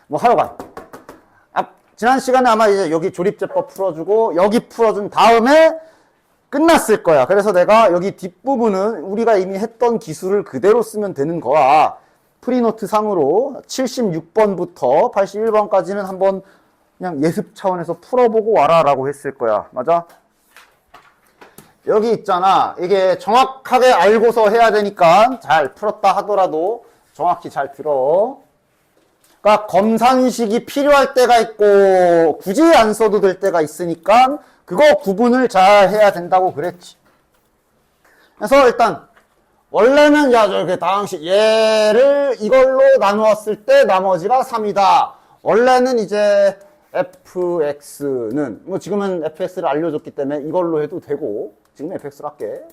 뭐 하여간 지난 시간에 아마 이제 여기 조립제법 풀어주고 여기 풀어준 다음에 끝났을 거야. 그래서 내가 여기 뒷부분은 우리가 이미 했던 기술을 그대로 쓰면 되는 거야. 프리노트 상으로 76번부터 81번까지는 한번 그냥 예습 차원에서 풀어보고 와라 라고 했을 거야. 맞아? 여기 있잖아. 이게 정확하게 알고서 해야 되니까 잘 풀었다 하더라도 정확히 잘 들어. 그러니까 검산식이 필요할 때가 있고 굳이 안 써도 될 때가 있으니까 그거 구분을 잘 해야 된다고 그랬지. 그래서 일단 원래는 저렇게 다항식 얘를 이걸로 나누었을 때 나머지가 3이다. 원래는 이제 fx는 뭐 지금은 fx를 알려줬기 때문에 이걸로 해도 되고 지금 fx로 할게.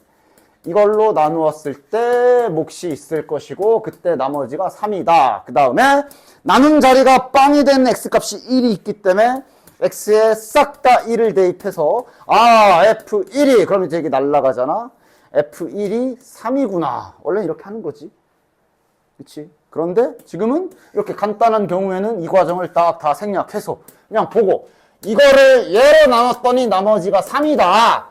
이걸로 나누었을 때 몫이 있을 것이고 그때 나머지가 3이다. 그 다음에 나눈 자리가 빵이 된 x값이 1이 있기 때문에 x에 싹 다 1을 대입해서 f1이 그러면 이제 이게 날라가잖아. f1이 3이구나. 원래 이렇게 하는 거지. 그치? 그런데 지금은 이렇게 간단한 경우에는 이 과정을 다 생략해서 그냥 보고 이거를 얘로 나눴더니 나머지가 3이다.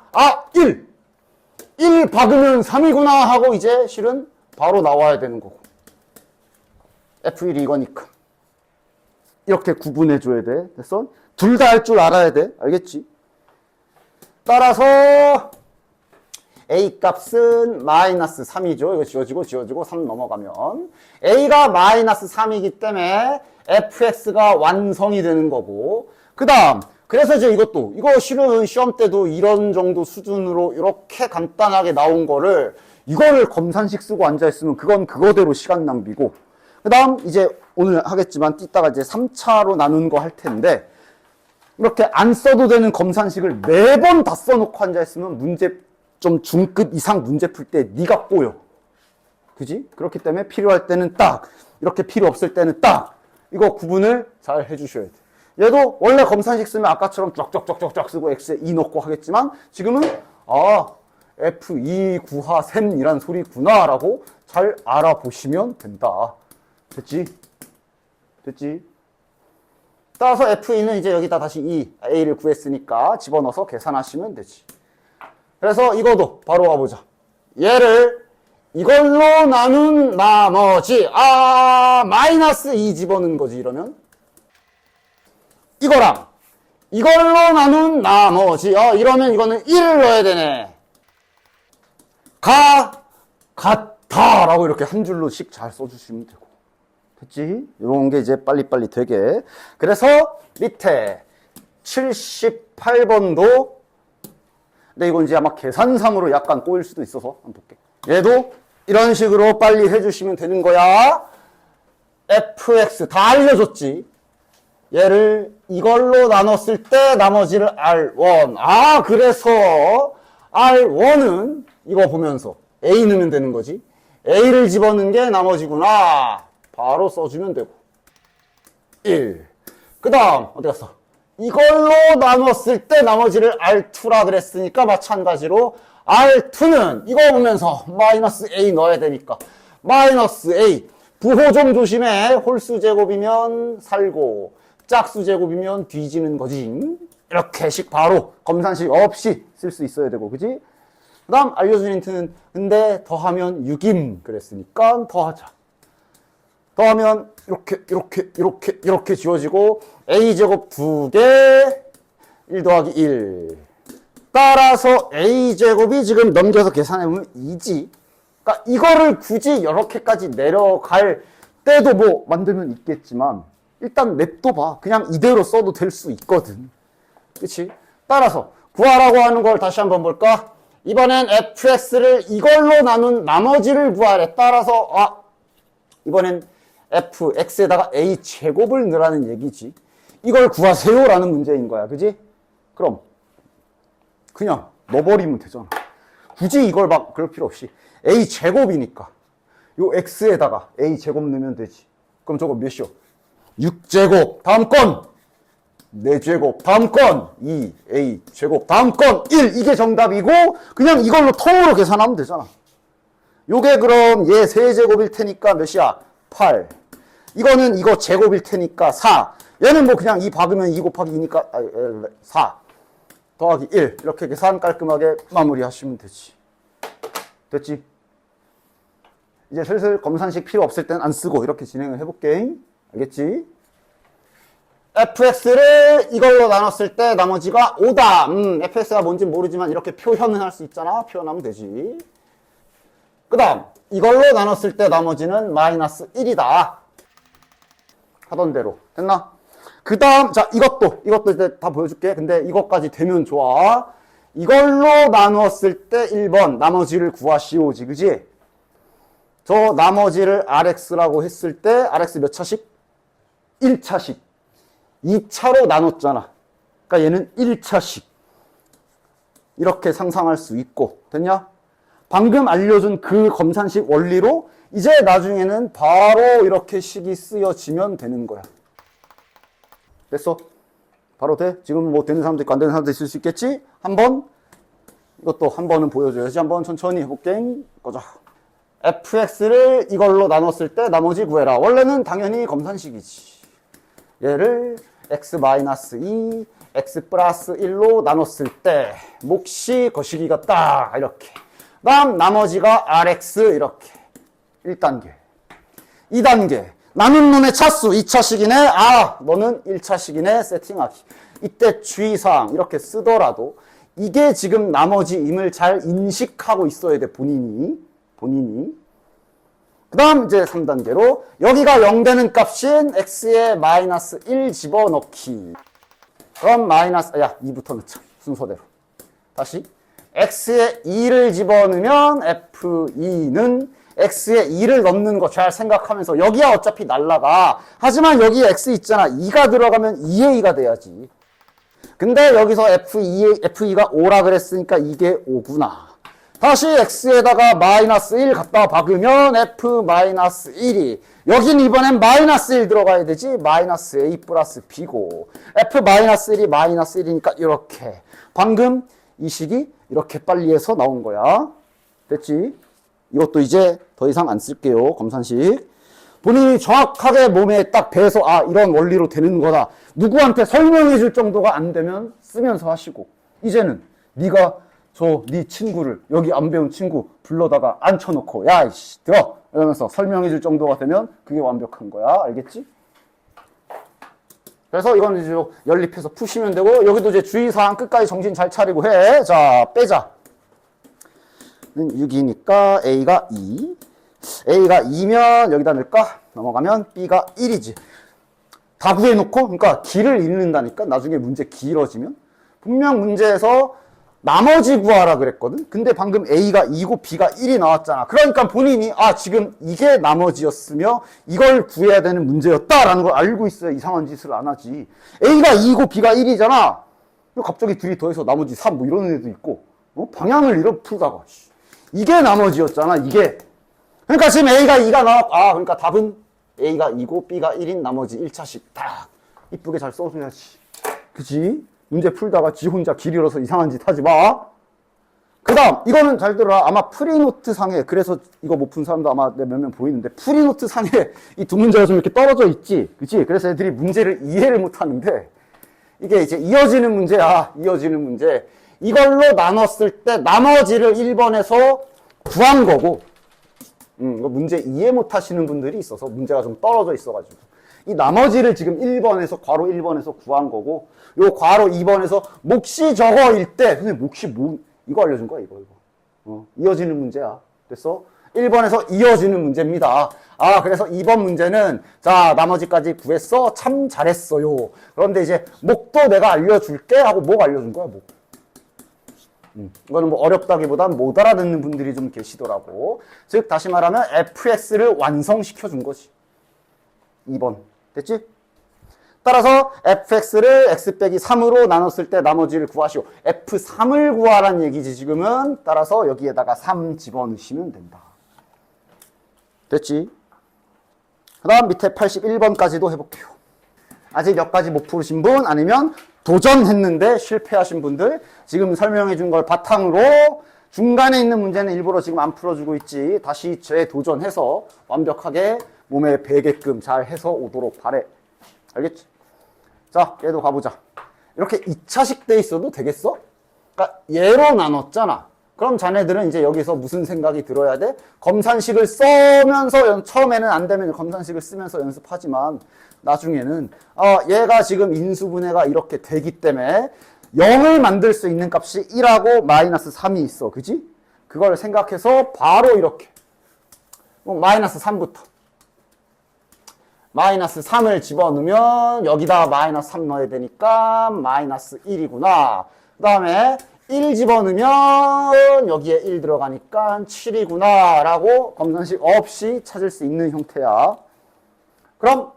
1 박으면 3이구나 하고 이제 실은 바로 나와야 되는 거고. F1이 이거니까. 이렇게 구분해 줘야 돼. 됐어? 둘 다 할 줄 알아야 돼. 알겠지? 따라서 A 값은 마이너스 3이죠. 이거 지워지고 3 넘어가면 A가 마이너스 3이기 때문에 fx가 완성이 되는 거고 그 다음 그래서 이제 이거 실은 시험 때도 이런 정도 수준으로 이렇게 간단하게 나온 거를 이거를 검산식 쓰고 앉아있으면 그건 그거대로 시간 낭비고 그 다음 이제 오늘 하겠지만 이따가 이제 3차로 나눈 거 할 텐데 이렇게 안 써도 되는 검산식을 4번 다 써놓고 앉아있으면 문제 좀 중급 이상 문제 풀 때 네가 꼬여. 그지? 그렇기 때문에 필요할 때는 딱 이렇게 필요 없을 때는 딱 이거 구분을 잘 해주셔야 돼. 얘도 원래 검산식 쓰면 아까처럼 쫙쫙쫙쫙 쓰고 x에 2 넣고 하겠지만 지금은 f2 구하 셈이란 소리구나 라고 잘 알아보시면 된다. 됐지? 따라서 f2는 이제 여기다 다시 a를 구했으니까 집어넣어서 계산하시면 되지. 그래서 이거도 바로 가보자. 얘를 이걸로 나눈 나머지 마이너스 2 집어넣은 거지 이러면 이거랑 이걸로 나눈 나머지 이러면 이거는 1을 넣어야 되네. 같아 라고 이렇게 한 줄로씩 잘 써주시면 되고 됐지? 이런 게 이제 빨리빨리 되게. 그래서 밑에 78번도 근데 이건 이제 아마 계산상으로 약간 꼬일 수도 있어서 한번 볼게. 얘도 이런 식으로 빨리 해주시면 되는 거야. fx 다 알려줬지. 얘를 이걸로 나눴을 때 나머지를 R1. 그래서 R1은 이거 보면서 A 넣으면 되는 거지. A를 집어넣은 게 나머지구나. 바로 써주면 되고. 1. 그 다음 어디 갔어? 이걸로 나눴을 때 나머지를 R2라 그랬으니까 마찬가지로 R2는 이거 보면서 마이너스 A 넣어야 되니까 마이너스 A. 부호 좀 조심해. 홀수 제곱이면 살고 짝수 제곱이면 뒤지는 거지. 이렇게씩 바로 검산식 없이 쓸 수 있어야 되고 그지? 그 다음 알려준 힌트는 근데 더하면 6임 그랬으니까 더하자. 더하면 이렇게 지워지고 a제곱 2개 1 더하기 1 따라서 a제곱이 지금 넘겨서 계산해보면 2지. 그러니까 이거를 굳이 이렇게까지 내려갈 때도 뭐 만들면 있겠지만 일단 냅둬봐. 그냥 이대로 써도 될 수 있거든. 그치? 따라서 구하라고 하는 걸 다시 한번 볼까? 이번엔 fx를 이걸로 나눈 나머지를 구하래. 따라서 이번엔 fx에다가 a제곱을 넣으라는 얘기지. 이걸 구하세요 라는 문제인 거야. 그지? 그럼 그냥 넣어버리면 되잖아. 굳이 이걸 막 그럴 필요 없이 a제곱이니까 요 x에다가 a제곱 넣으면 되지. 그럼 저거 몇이요? 6제곱 다음 건 4제곱 다음 건 2a제곱 다음 건 1 이게 정답이고 그냥 이걸로 통으로 계산하면 되잖아. 요게 그럼 얘 3제곱일 테니까 몇이야? 8. 이거는 이거 제곱일 테니까 4. 얘는 뭐 그냥 2 박으면 2 곱하기 2니까 4 더하기 1. 이렇게 계산 깔끔하게 마무리하시면 되지. 됐지? 이제 슬슬 검산식 필요 없을 땐 안 쓰고 이렇게 진행을 해볼게. 알겠지? fx를 이걸로 나눴을 때 나머지가 5다. fx가 뭔지 모르지만 이렇게 표현은 할 수 있잖아. 표현하면 되지. 그 다음 이걸로 나눴을 때 나머지는 마이너스 1이다. 하던 대로. 됐나? 그 다음 자 이것도 이제 다 보여줄게. 근데 이것까지 되면 좋아. 이걸로 나누었을 때 1번 나머지를 구하시오지. 그지? 저 나머지를 rx라고 했을 때 rx 몇 차식? 1차식. 2차로 나눴잖아. 그러니까 얘는 1차식. 이렇게 상상할 수 있고. 됐냐? 방금 알려준 그 검산식 원리로 이제 나중에는 바로 이렇게 식이 쓰여지면 되는 거야. 됐어? 바로 돼? 지금 뭐 되는 사람도 있고 안 되는 사람도 있을 수 있겠지? 한번 이것도 한 번은 보여줘야지. 한번 천천히 해볼게. 꺼져. fx를 이걸로 나눴을 때 나머지 구해라. 원래는 당연히 검산식이지. 얘를 x-2, x 플러스 1로 나눴을 때 몫이 거시기 같다. 이렇게. 다음 나머지가 rx 이렇게. 1단계. 2단계. 나눈 놈의 차수 2차식이네. 아, 너는 1차식이네. 세팅하기. 이때 주의사항 이렇게 쓰더라도 이게 지금 나머지임을 잘 인식하고 있어야 돼. 본인이. 그 다음 이제 3단계로 여기가 0 되는 값인 x에 마이너스 1 집어넣기. 그럼 마이너스 2부터 넣자. 순서대로. 다시 x에 2를 집어넣으면 f2는 x에 2를 넣는 거 잘 생각하면서 여기야 어차피 날라가. 하지만 여기에 x 있잖아. 2가 들어가면 2에 2가 돼야지. 근데 여기서 f2가 5라 그랬으니까 이게 5구나. 다시 x에다가 마이너스 1 갖다 박으면 f 마이너스 1이 여긴 이번엔 마이너스 1 들어가야 되지. 마이너스 a 플러스 b고 f 마이너스 1이 마이너스 1이니까 이렇게. 방금 이 식이 이렇게 빨리 해서 나온 거야. 됐지? 이것도 이제 더 이상 안 쓸게요. 검산식. 본인이 정확하게 몸에 딱 배서 아 이런 원리로 되는 거다. 누구한테 설명해 줄 정도가 안 되면 쓰면서 하시고. 이제는 네가 네 친구를 여기 안 배운 친구 불러다가 앉혀놓고 야 이씨 들어 이러면서 설명해 줄 정도가 되면 그게 완벽한 거야. 알겠지? 그래서 이건 이제 연립해서 푸시면 되고 여기도 이제 주의사항 끝까지 정신 잘 차리고 해. 자 빼자. 6이니까 A가 2. A가 2면 여기다 넣을까? 넘어가면 B가 1이지. 다 구해놓고 그러니까 길을 잃는다니까. 나중에 문제 길어지면. 분명 문제에서 나머지 구하라 그랬거든. 근데 방금 A가 2고 B가 1이 나왔잖아. 그러니까 본인이 지금 이게 나머지였으며 이걸 구해야 되는 문제였다라는 걸 알고 있어야 이상한 짓을 안 하지. A가 2고 B가 1이잖아. 갑자기 둘이 더해서 나머지 3 뭐 이러는 애도 있고. 방향을 잃어 풀다가. 이게 나머지였잖아. 이게. 그러니까 지금 A가 2가 나왔고 그러니까 답은 A가 2고 B가 1인 나머지 1차식 딱 이쁘게 잘 써줘야지. 그치? 문제 풀다가 지 혼자 길 잃어서 이상한 짓 하지 마. 그 다음 이거는 잘 들어라. 아마 프리노트 상에 그래서 이거 못 푼 사람도 아마 몇 명 보이는데 프리노트 상에 이 두 문제가 좀 이렇게 떨어져 있지. 그치? 그래서 애들이 문제를 이해를 못 하는데 이게 이제 이어지는 문제야. 이어지는 문제. 이걸로 나눴을 때 나머지를 1번에서 구한 거고 문제 이해 못 하시는 분들이 있어서 문제가 좀 떨어져 있어가지고 이 나머지를 지금 1번에서 괄호 1번에서 구한 거고 요 괄호 2번에서 몫이 저거일 때 선생님 몫이 뭐 이거 알려준 거야 이거 이어지는 문제야. 됐어? 1번에서 이어지는 문제입니다. 그래서 2번 문제는 자 나머지까지 구했어. 참 잘했어요. 그런데 이제 몫도 내가 알려줄게 하고 목 알려준 거야. 목. 이거는 뭐 어렵다기보단 못 알아듣는 분들이 좀 계시더라고. 즉 다시 말하면 fx를 완성시켜 준 거지. 2번. 됐지? 따라서 fx를 x 빼기 3으로 나눴을 때 나머지를 구하시오. f3을 구하라는 얘기지 지금은. 따라서 여기에다가 3 집어넣으시면 된다. 됐지? 그 다음 밑에 81번까지도 해볼게요. 아직 여기까지 못 풀으신 분 아니면 도전했는데 실패하신 분들 지금 설명해 준 걸 바탕으로 중간에 있는 문제는 일부러 지금 안 풀어주고 있지. 다시 재도전해서 완벽하게 몸에 배게끔 잘 해서 오도록 바래. 알겠지? 자, 얘도 가보자. 이렇게 2차식 돼 있어도 되겠어? 그러니까 얘로 나눴잖아. 그럼 자네들은 이제 여기서 무슨 생각이 들어야 돼? 검산식을 써면서 처음에는 안 되면 검산식을 쓰면서 연습하지만 나중에는 얘가 지금 인수분해가 이렇게 되기 때문에 0을 만들 수 있는 값이 1하고 마이너스 3이 있어. 그지? 그걸 생각해서 바로 이렇게 마이너스 3부터 마이너스 3을 집어넣으면 여기다 마이너스 3 넣어야 되니까 마이너스 1이구나. 그 다음에 1 집어넣으면 여기에 1 들어가니까 7이구나 라고 검산식 없이 찾을 수 있는 형태야. 그럼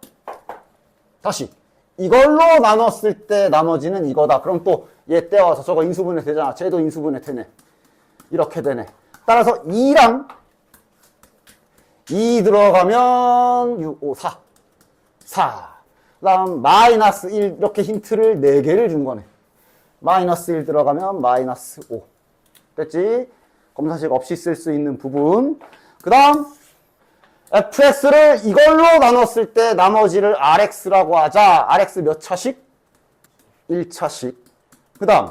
다시 이걸로 나눴을 때 나머지는 이거다. 그럼 또 얘 떼와서 저거 인수분해 되잖아. 쟤도 인수분해 되네. 이렇게 되네. 따라서 2랑 2 들어가면 6, 5, 4. 4. 그 다음 마이너스 1 이렇게 힌트를 4개를 준 거네. 마이너스 1 들어가면 마이너스 5. 됐지? 검사식 없이 쓸 수 있는 부분. 그 다음 fx를 이걸로 나눴을 때 나머지를 rx라고 하자. rx 몇 차식? 1차식. 그 다음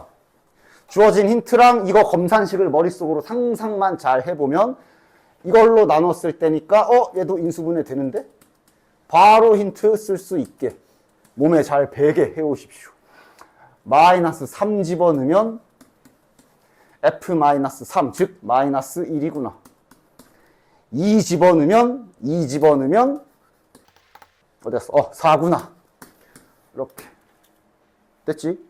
주어진 힌트랑 이거 검산식을 머릿속으로 상상만 잘 해보면 이걸로 나눴을 때니까 얘도 인수분해 되는데? 바로 힌트 쓸 수 있게 몸에 잘 배게 해오십시오. 마이너스 3 집어넣으면 f-3 즉 마이너스 1이구나. 2 집어넣으면 어디였어? 4구나. 이렇게 됐지?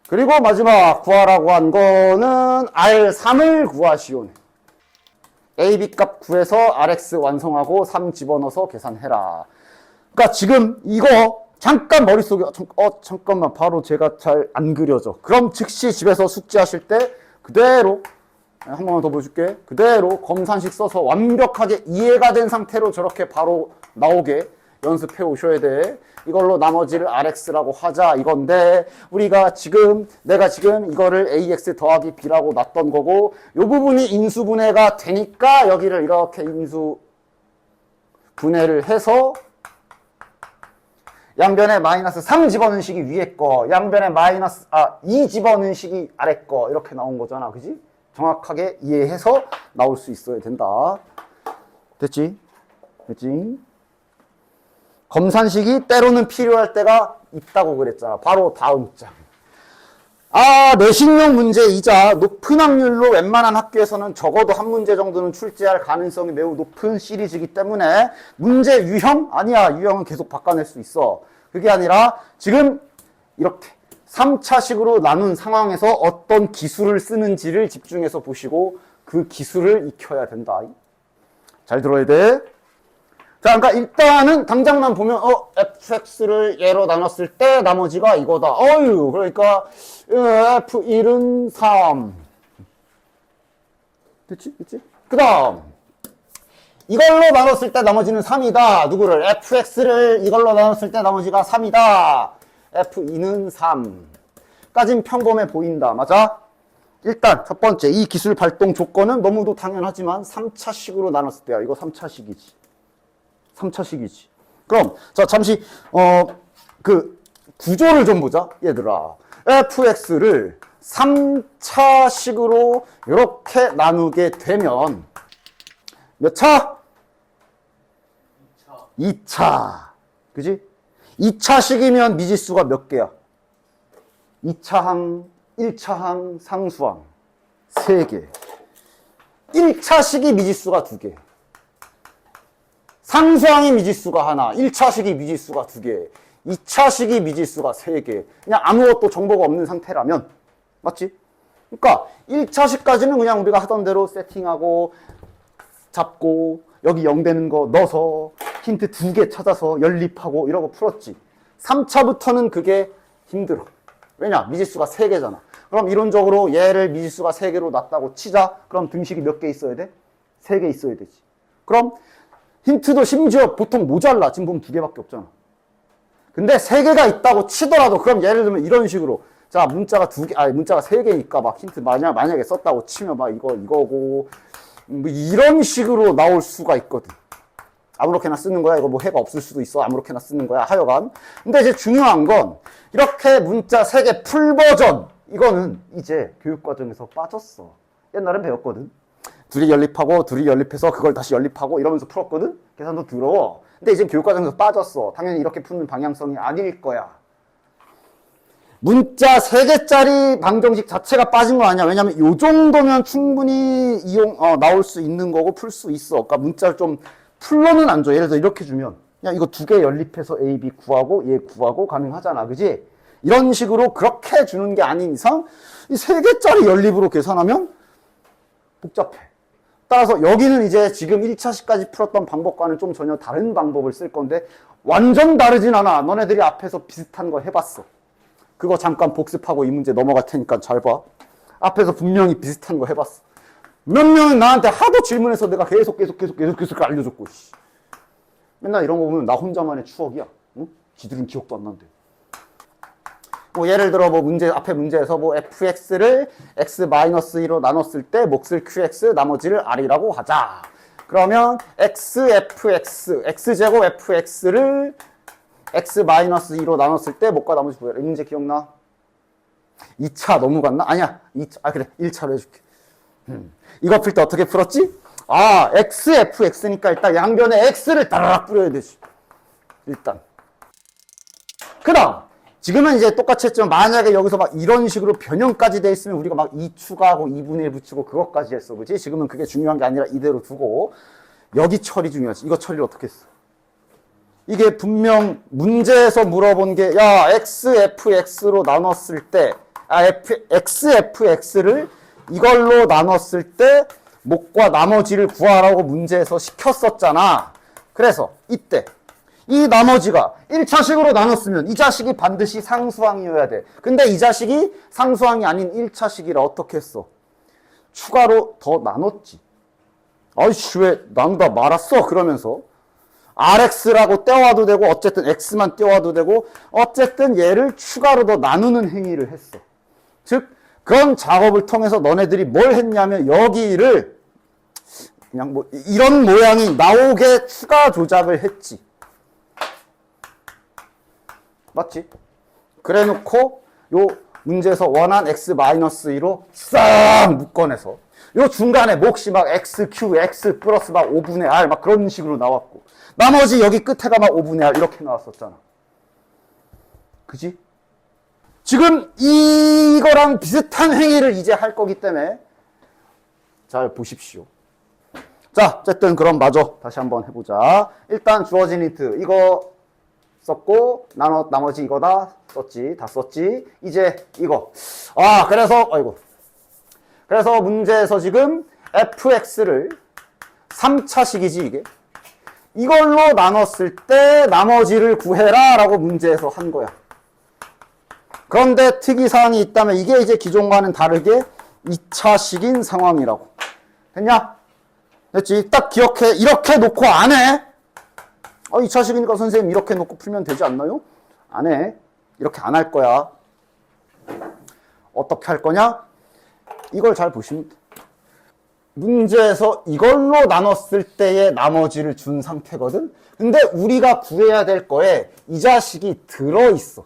그리고 마지막 구하라고 한 거는 R3을 구하시오네. AB 값 구해서 RX 완성하고 3 집어넣어서 계산해라. 그러니까 지금 이거 잠깐 머릿속에 잠깐만 바로 제가 잘 안 그려져. 그럼 즉시 집에서 숙제하실 때 그대로 한 번만 더 보여줄게. 그대로 검산식 써서 완벽하게 이해가 된 상태로 저렇게 바로 나오게 연습해 오셔야 돼. 이걸로 나머지를 RX라고 하자 이건데 내가 지금 이거를 AX 더하기 B라고 놨던 거고 이 부분이 인수분해가 되니까 여기를 이렇게 인수분해를 해서 양변에 마이너스 3 집어넣은 식이 위에 거, 양변에 마이너스 2 집어넣은 식이 아래 거 이렇게 나온 거잖아. 그지? 정확하게 이해해서 나올 수 있어야 된다. 됐지? 검산식이 때로는 필요할 때가 있다고 그랬잖아. 바로 다음 장. 내신용 문제이자 높은 확률로 웬만한 학교에서는 적어도 한 문제 정도는 출제할 가능성이 매우 높은 시리즈이기 때문에 문제 유형? 아니야. 유형은 계속 바꿔낼 수 있어. 그게 아니라 지금 이렇게 3차식으로 나눈 상황에서 어떤 기술을 쓰는지를 집중해서 보시고 그 기술을 익혀야 된다. 잘 들어야 돼. 자, 그러니까 일단은 당장만 보면 fx를 얘로 나눴을 때 나머지가 이거다. 그러니까 f1은 3. 됐지? 그 다음 이걸로 나눴을 때 나머지는 3이다. 누구를? fx를 이걸로 나눴을 때 나머지가 3이다. f2는 3. 까진 평범해 보인다. 맞아? 일단 첫 번째 이 기술 발동 조건은 너무도 당연하지만 3차식으로 나눴을 때야. 이거 3차식이지. 그럼 자 잠시 그 구조를 좀 보자. 얘들아. fx를 3차식으로 이렇게 나누게 되면 몇 차? 2차. 그지? 2차식이면 미지수가 몇 개야? 2차항, 1차항, 상수항 3개. 1차식이 미지수가 2개. 상수항이 미지수가 하나, 1차식이 미지수가 2개, 2차식이 미지수가 3개. 그냥 아무것도 정보가 없는 상태라면, 맞지? 그러니까 1차식까지는 그냥 우리가 하던 대로 세팅하고 잡고 여기 0 되는 거 넣어서 힌트 2개 찾아서 연립하고 이러고 풀었지. 3차부터는 그게 힘들어. 왜냐? 미지수가 3개잖아. 그럼 이론적으로 얘를 미지수가 3개로 놨다고 치자. 그럼 등식이 몇 개 있어야 돼? 3개 있어야 되지. 그럼 힌트도 심지어 보통 모자라. 지금 보면 2개밖에 없잖아. 근데 3개가 있다고 치더라도 그럼 예를 들면 이런 식으로 자 문자가 3개니까 막 힌트 만약에 썼다고 치면 막 이거고 뭐 이런 식으로 나올 수가 있거든. 아무렇게나 쓰는 거야. 이거 뭐 해가 없을 수도 있어. 아무렇게나 쓰는 거야. 하여간. 근데 이제 중요한 건 이렇게 문자 3개 풀 버전 이거는 이제 교육과정에서 빠졌어. 옛날엔 배웠거든. 둘이 연립하고 둘이 연립해서 그걸 다시 연립하고 이러면서 풀었거든. 계산도 더러워. 근데 이제 교육과정에서 빠졌어. 당연히 이렇게 푸는 방향성이 아닐 거야. 문자 3개짜리 방정식 자체가 빠진 거 아니야. 왜냐면 이 정도면 충분히 나올 수 있는 거고 풀 수 있어. 그러니까 문자를 좀 풀로는 안 줘. 예를 들어 이렇게 주면 그냥 이거 2개 연립해서 A, B 구하고 얘 구하고 가능하잖아. 그지? 이런 식으로 그렇게 주는 게 아닌 이상 이 3개짜리 연립으로 계산하면 복잡해. 따라서 여기는 이제 지금 1차식까지 풀었던 방법과는 좀 전혀 다른 방법을 쓸 건데 완전 다르진 않아. 너네들이 앞에서 비슷한 거 해봤어. 그거 잠깐 복습하고 이 문제 넘어갈 테니까 잘 봐. 앞에서 분명히 비슷한 거 해봤어. 몇 명은 나한테 하도 질문해서 내가 계속 알려줬고. 맨날 이런 거 보면 나 혼자만의 추억이야. 응? 지들은 기억도 안 난대. 뭐 예를 들어 뭐 앞에 문제에서 뭐 fx를 x-2로 나눴을 때 몫을 qx 나머지를 r이라고 하자. 그러면 x제곱 fx를 x-2로 나눴을 때 몫과 나머지 구해라. 이 문제 기억나? 2차 넘어갔나? 아니야. 2차. 그래. 1차로 해줄게. 이거 풀 때 어떻게 풀었지? xfx니까 일단 양변에 x를 따라락 뿌려야 되지. 일단. 그 다음. 지금은 이제 똑같이 했지만 만약에 여기서 막 이런 식으로 변형까지 돼 있으면 우리가 막 2 추가하고 2분의 1 붙이고 그것까지 했어. 그지? 지금은 그게 중요한 게 아니라 이대로 두고 여기 처리 중요하지. 이거 처리를 어떻게 했어? 이게 분명 문제에서 물어본 게 야 xfx로 나눴을 때 xfx를 이걸로 나눴을 때 몫과 나머지를 구하라고 문제에서 시켰었잖아. 그래서 이때 이 나머지가 1차식으로 나눴으면 이 자식이 반드시 상수항이어야 돼. 근데 이 자식이 상수항이 아닌 1차식이라 어떻게 했어? 추가로 더 나눴지. 아이씨 왜 나누다 말았어? 그러면서 rx라고 떼와도 되고 어쨌든 x만 떼와도 되고 어쨌든 얘를 추가로 더 나누는 행위를 했어. 즉 그런 작업을 통해서 너네들이 뭘 했냐면 여기를 그냥 뭐 이런 모양이 나오게 추가 조작을 했지. 맞지? 그래 놓고 요 문제에서 원한 x-2로 싹 묶어내서 요 중간에 몫이 막 xq, x 플러스 막 5분의 r 막 그런 식으로 나왔고 나머지 여기 끝에가 막 5분의 r 이렇게 나왔었잖아. 그지? 지금 이거랑 비슷한 행위를 이제 할 거기 때문에 잘 보십시오. 자, 어쨌든 그럼 마저 다시 한번 해보자. 일단 주어진 힌트 이거 썼고 나머지 이거 다 썼지. 이제 이거 그래서 문제에서 지금 fx를 3차식이지 이게 이걸로 나눴을 때 나머지를 구해라 라고 문제에서 한 거야. 그런데 특이사항이 있다면 이게 이제 기존과는 다르게 2차식인 상황이라고. 됐냐? 됐지? 딱 기억해. 이렇게 놓고 안 해. 2차식이니까 선생님 이렇게 놓고 풀면 되지 않나요? 안 해. 이렇게 안 할 거야. 어떻게 할 거냐? 이걸 잘 보시면 돼. 문제에서 이걸로 나눴을 때의 나머지를 준 상태거든? 근데 우리가 구해야 될 거에 이 자식이 들어있어.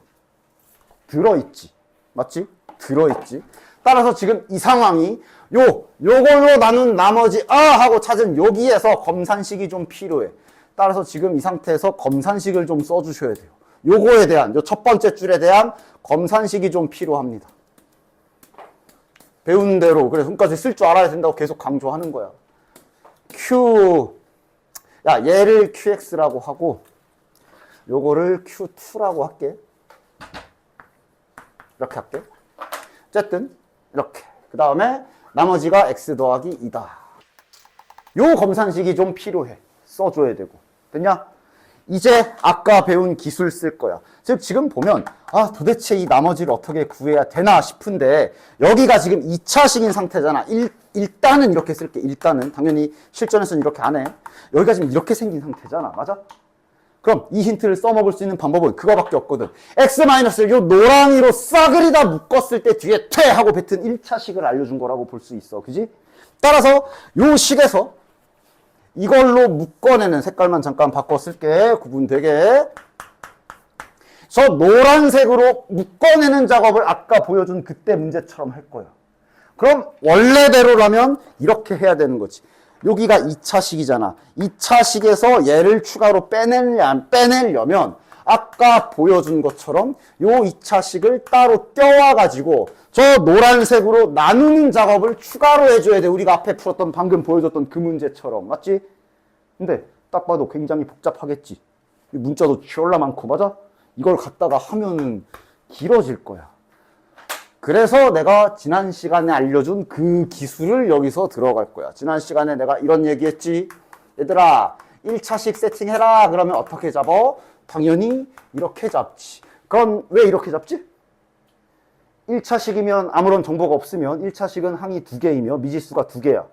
들어있지. 맞지? 들어있지. 따라서 지금 이 상황이 요걸로 나눈 나머지 하고 찾은 여기에서 검산식이 좀 필요해. 따라서 지금 이 상태에서 검산식을 좀 써주셔야 돼요. 요거에 대한, 요 첫 번째 줄에 대한 검산식이 좀 필요합니다. 배운 대로, 그래서 지금까지 쓸 줄 알아야 된다고 계속 강조하는 거야. 얘를 QX라고 하고, 요거를 Q2라고 할게. 이렇게 할게. 어쨌든, 이렇게. 그 다음에, 나머지가 X 더하기 2다. 요 검산식이 좀 필요해. 써줘야 되고. 됐냐? 이제 아까 배운 기술 쓸 거야. 즉 지금 보면 도대체 이 나머지를 어떻게 구해야 되나 싶은데 여기가 지금 2차식인 상태잖아. 일단은 이렇게 쓸게. 일단은 당연히 실전에서는 이렇게 안 해. 여기가 지금 이렇게 생긴 상태잖아. 맞아? 그럼 이 힌트를 써먹을 수 있는 방법은 그거밖에 없거든. x-를 요 노랑이로 싸그리다 묶었을 때 뒤에 퇴 하고 뱉은 1차식을 알려준 거라고 볼 수 있어. 그지? 따라서 요 식에서 이걸로 묶어내는 색깔만 잠깐 바꿔 쓸게. 구분되게. 저 노란색으로 묶어내는 작업을 아까 보여준 그때 문제처럼 할 거야. 그럼 원래대로라면 이렇게 해야 되는 거지. 여기가 2차식이잖아. 2차식에서 얘를 추가로 빼내려면 아까 보여준 것처럼 요 2차식을 따로 떼와가지고 저 노란색으로 나누는 작업을 추가로 해줘야 돼. 우리가 앞에 풀었던 방금 보여줬던 그 문제처럼. 맞지? 근데 딱 봐도 굉장히 복잡하겠지. 문자도 졸라 많고 맞아? 이걸 갖다가 하면은 길어질 거야. 그래서 내가 지난 시간에 알려준 그 기술을 여기서 들어갈 거야. 지난 시간에 내가 이런 얘기했지. 얘들아 1차식 세팅해라. 그러면 어떻게 잡아? 당연히 이렇게 잡지. 그럼 왜 이렇게 잡지? 1차식이면 아무런 정보가 없으면 1차식은 항이 2개이며 미지수가 2개야.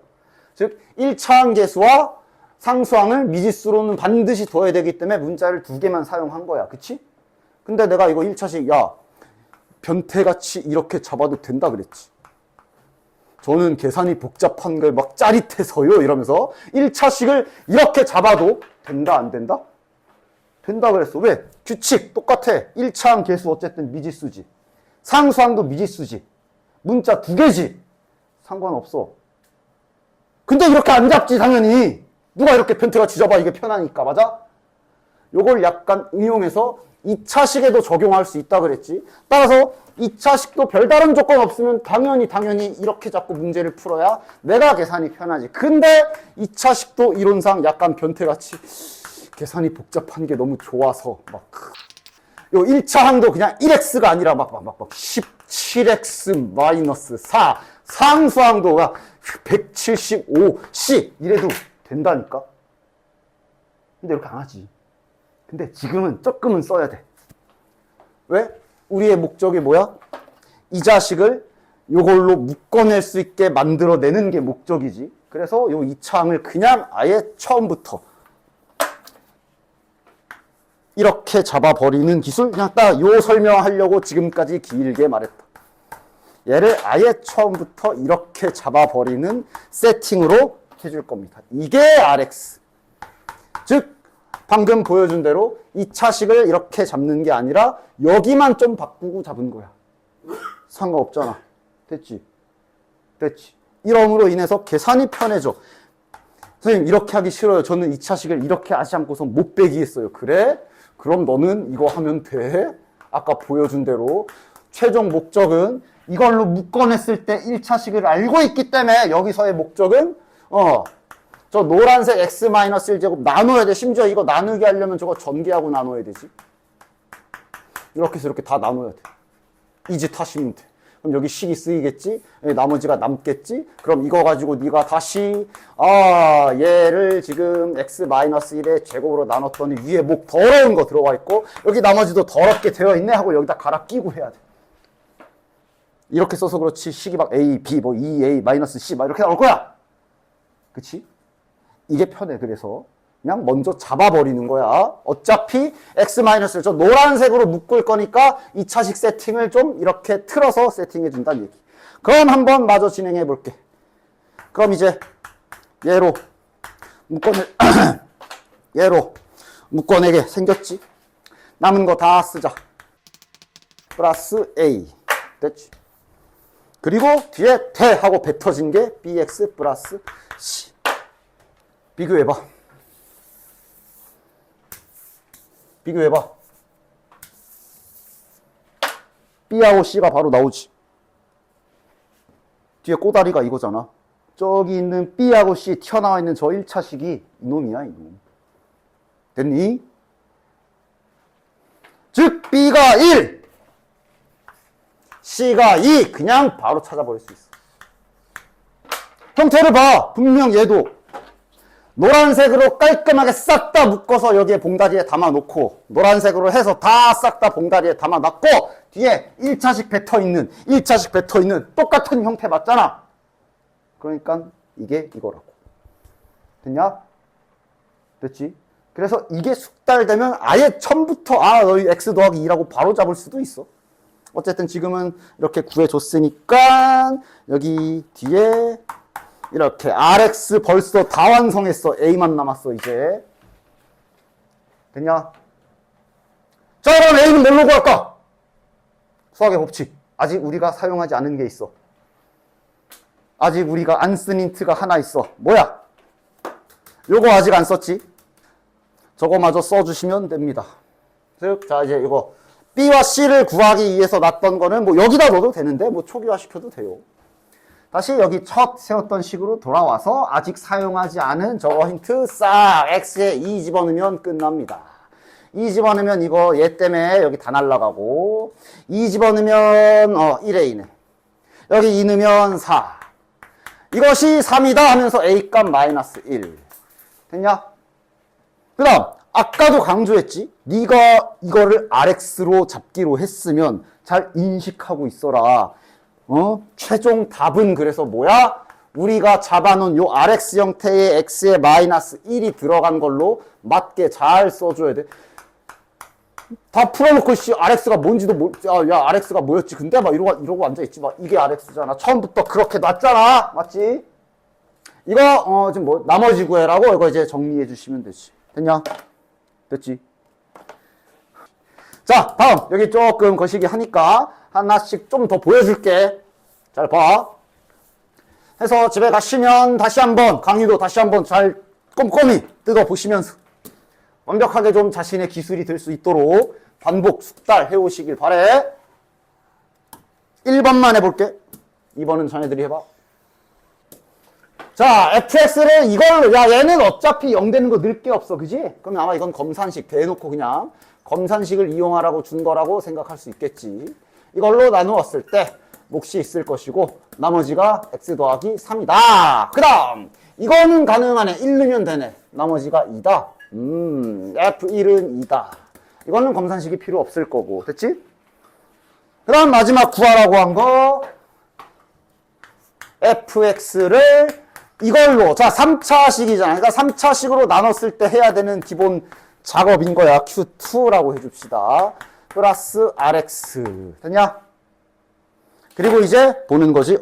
즉 1차항 계수와 상수항을 미지수로는 반드시 둬야 되기 때문에 문자를 2개만 사용한 거야. 그치? 근데 내가 이거 1차식 야 변태같이 이렇게 잡아도 된다 그랬지. 저는 계산이 복잡한 걸 막 짜릿해서요 이러면서 1차식을 이렇게 잡아도 된다 안 된다? 된다 그랬어. 왜? 규칙 똑같아. 1차항 계수 어쨌든 미지수지. 상수항도 미지수지. 문자 2개지. 상관없어. 근데 이렇게 안 잡지 당연히. 누가 이렇게 변태같이 잡아. 이게 편하니까. 맞아? 요걸 약간 응용해서 2차식에도 적용할 수 있다 그랬지. 따라서 2차식도 별다른 조건 없으면 당연히 이렇게 잡고 문제를 풀어야 내가 계산이 편하지. 근데 2차식도 이론상 약간 변태같이 계산이 복잡한 게 너무 좋아서 막 요 1차항도 그냥 1x가 아니라 막 17x 마이너스 4 상수항도 175c 이래도 된다니까. 근데 이렇게 안 하지. 근데 지금은 조금은 써야 돼. 왜? 우리의 목적이 뭐야? 이 자식을 요걸로 묶어낼 수 있게 만들어내는 게 목적이지. 그래서 요 2차항을 그냥 아예 처음부터 이렇게 잡아버리는 기술. 그냥 딱 요 설명하려고 지금까지 길게 말했다. 얘를 아예 처음부터 이렇게 잡아버리는 세팅으로 해줄 겁니다. 이게 RX. 즉 방금 보여준 대로 2차식을 이렇게 잡는 게 아니라 여기만 좀 바꾸고 잡은 거야. 상관없잖아. 됐지? 됐지? 이러므로 인해서 계산이 편해져. 선생님 이렇게 하기 싫어요. 저는 2차식을 이렇게 하지 않고서 못 빼기 했어요. 그래? 그럼 너는 이거 하면 돼. 아까 보여준 대로 최종 목적은 이걸로 묶어냈을 때 1차식을 알고 있기 때문에 여기서의 목적은 저 노란색 x-1제곱 나눠야 돼. 심지어 이거 나누게 하려면 저거 전개하고 나눠야 되지. 이렇게 해서 이렇게 다 나눠야 돼. 이 짓 하시면 돼. 그럼 여기 식이 쓰이겠지? 나머지가 남겠지? 그럼 이거 가지고 네가 다시 얘를 지금 x-1의 제곱으로 나눴더니 위에 목 더러운 거 들어와 있고 여기 나머지도 더럽게 되어 있네 하고 여기다 갈아 끼고 해야 돼. 이렇게 써서 그렇지 식이 막 a, b, 뭐 2a, -c 막 이렇게 나올 거야. 그치? 이게 편해. 그래서 그냥 먼저 잡아버리는 거야. 어차피 x-를 저 노란색으로 묶을 거니까 2차식 세팅을 좀 이렇게 틀어서 세팅해 준다는 얘기. 그럼 한번 마저 진행해 볼게. 그럼 이제 얘로 묶어내게 생겼지. 남은 거 다 쓰자. 플러스 a 됐지. 그리고 뒤에 대 하고 뱉어진 게 bx 플러스 c. 비교해봐. 비교해봐. B하고 C가 바로 나오지. 뒤에 꼬다리가 이거잖아. 저기 있는 B하고 C 튀어나와 있는 저 1차식이 이놈이야, 이놈. 됐니? 즉 B가 1, C가 2. 그냥 바로 찾아버릴 수 있어. 형태를 봐. 분명 얘도 노란색으로 깔끔하게 싹 다 묶어서 여기에 봉다리에 담아놓고 노란색으로 해서 다 싹 다 봉다리에 담아놨고 뒤에 1차식 뱉어있는 똑같은 형태 맞잖아. 그러니까 이게 이거라고. 됐냐? 됐지? 그래서 이게 숙달되면 아예 처음부터 너희 x 더하기 2라고 바로 잡을 수도 있어. 어쨌든 지금은 이렇게 구해줬으니까 여기 뒤에 이렇게 RX 벌써 다 완성했어. A만 남았어 이제. 됐냐? 자, 그럼 A는 뭘로 구할까? 수학의 법칙. 아직 우리가 사용하지 않은 게 있어. 아직 우리가 안 쓴 힌트가 하나 있어. 뭐야? 요거 아직 안 썼지? 저거마저 써주시면 됩니다. 즉, 자, 이제 이거 B와 C를 구하기 위해서 놨던 거는 뭐 여기다 넣어도 되는데 뭐 초기화 시켜도 돼요. 다시 여기 첫 세웠던 식으로 돌아와서 아직 사용하지 않은 저거 힌트 싹 X에 2 집어넣으면 끝납니다. 2 집어넣으면 이거 얘 때문에 여기 다 날라가고 2 집어넣으면 1A네. 여기 2 넣으면 4. 이것이 3이다 하면서 A값 마이너스 1. 됐냐? 그 다음 아까도 강조했지. 네가 이거를 RX로 잡기로 했으면 잘 인식하고 있어라. 최종 답은 그래서 뭐야? 우리가 잡아놓은 요 RX 형태의 X에 마이너스 1이 들어간 걸로 맞게 잘 써줘야 돼. 다 풀어놓고, RX가 뭔지도 야, RX가 뭐였지? 근데 막 이러고 앉아있지. 막 이게 RX잖아. 처음부터 그렇게 놨잖아. 맞지? 이거, 지금 뭐, 나머지 구해라고 이거 이제 정리해 주시면 되지. 됐냐? 됐지? 자, 다음. 여기 조금 거시기 하니까 하나씩 좀 더 보여줄게. 잘 봐. 해서 집에 가시면 다시 한번, 강의도 다시 한번 잘 꼼꼼히 뜯어보시면서 완벽하게 좀 자신의 기술이 될 수 있도록 반복 숙달 해오시길 바래. 1번만 해볼게. 2번은 자네들이 해봐. 자, fx를 이걸로, 야, 얘는 어차피 0 되는 거 늘 게 없어. 그지? 그럼 아마 이건 검산식 대놓고 그냥 검산식을 이용하라고 준 거라고 생각할 수 있겠지. 이걸로 나누었을 때 몫이 있을 것이고 나머지가 x 더하기 3이다. 그 다음 이거는 가능하네. 1 넣으면 되네. 나머지가 2다. F1은 2다. 이거는 검산식이 필요 없을 거고. 됐지? 그 다음 마지막 구하라고 한 거 fx를 이걸로, 자, 3차식이잖아. 그러니까 3차식으로 나눴을 때 해야 되는 기본 작업인 거야. Q2라고 해줍시다. 플러스 RX. 됐냐? 그리고 이제 보는 거지.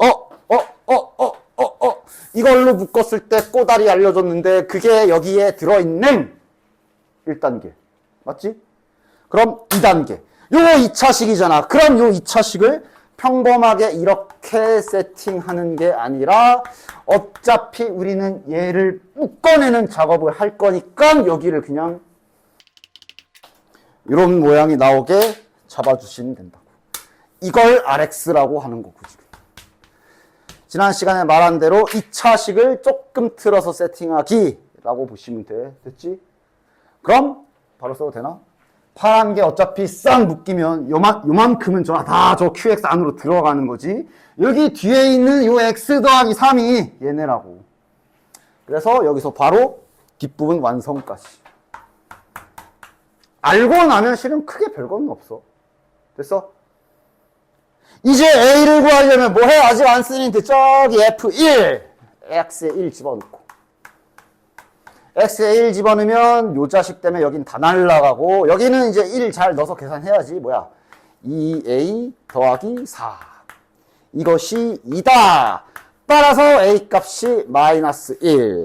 이걸로 묶었을 때 꼬다리 알려줬는데 그게 여기에 들어있는 1단계. 맞지? 그럼 2단계. 요거 2차식이잖아. 그럼 요 2차식을 평범하게 이렇게 세팅하는 게 아니라 어차피 우리는 얘를 묶어내는 작업을 할 거니까 여기를 그냥 이런 모양이 나오게 잡아주시면 된다고. 이걸 RX라고 하는 거고 지금. 지난 시간에 말한 대로 2차식을 조금 틀어서 세팅하기라고 보시면 돼. 됐지? 그럼 바로 써도 되나? 파란 게 어차피 싹 묶이면 요만큼은 다 저 QX 안으로 들어가는 거지. 여기 뒤에 있는 요 X 더하기 3이 얘네라고. 그래서 여기서 바로 뒷부분 완성까지. 알고 나면 실은 크게 별거는 없어. 됐어? 이제 A를 구하려면 뭐 해? 아직 안 쓰는 힌트. 저기 F1. X에 1 집어넣고. X에 1 집어넣으면 요 자식 때문에 여긴 다 날라가고 여기는 이제 1 잘 넣어서 계산해야지. 뭐야? 2A 더하기 4. 이것이 2다. 따라서 A 값이 마이너스 1.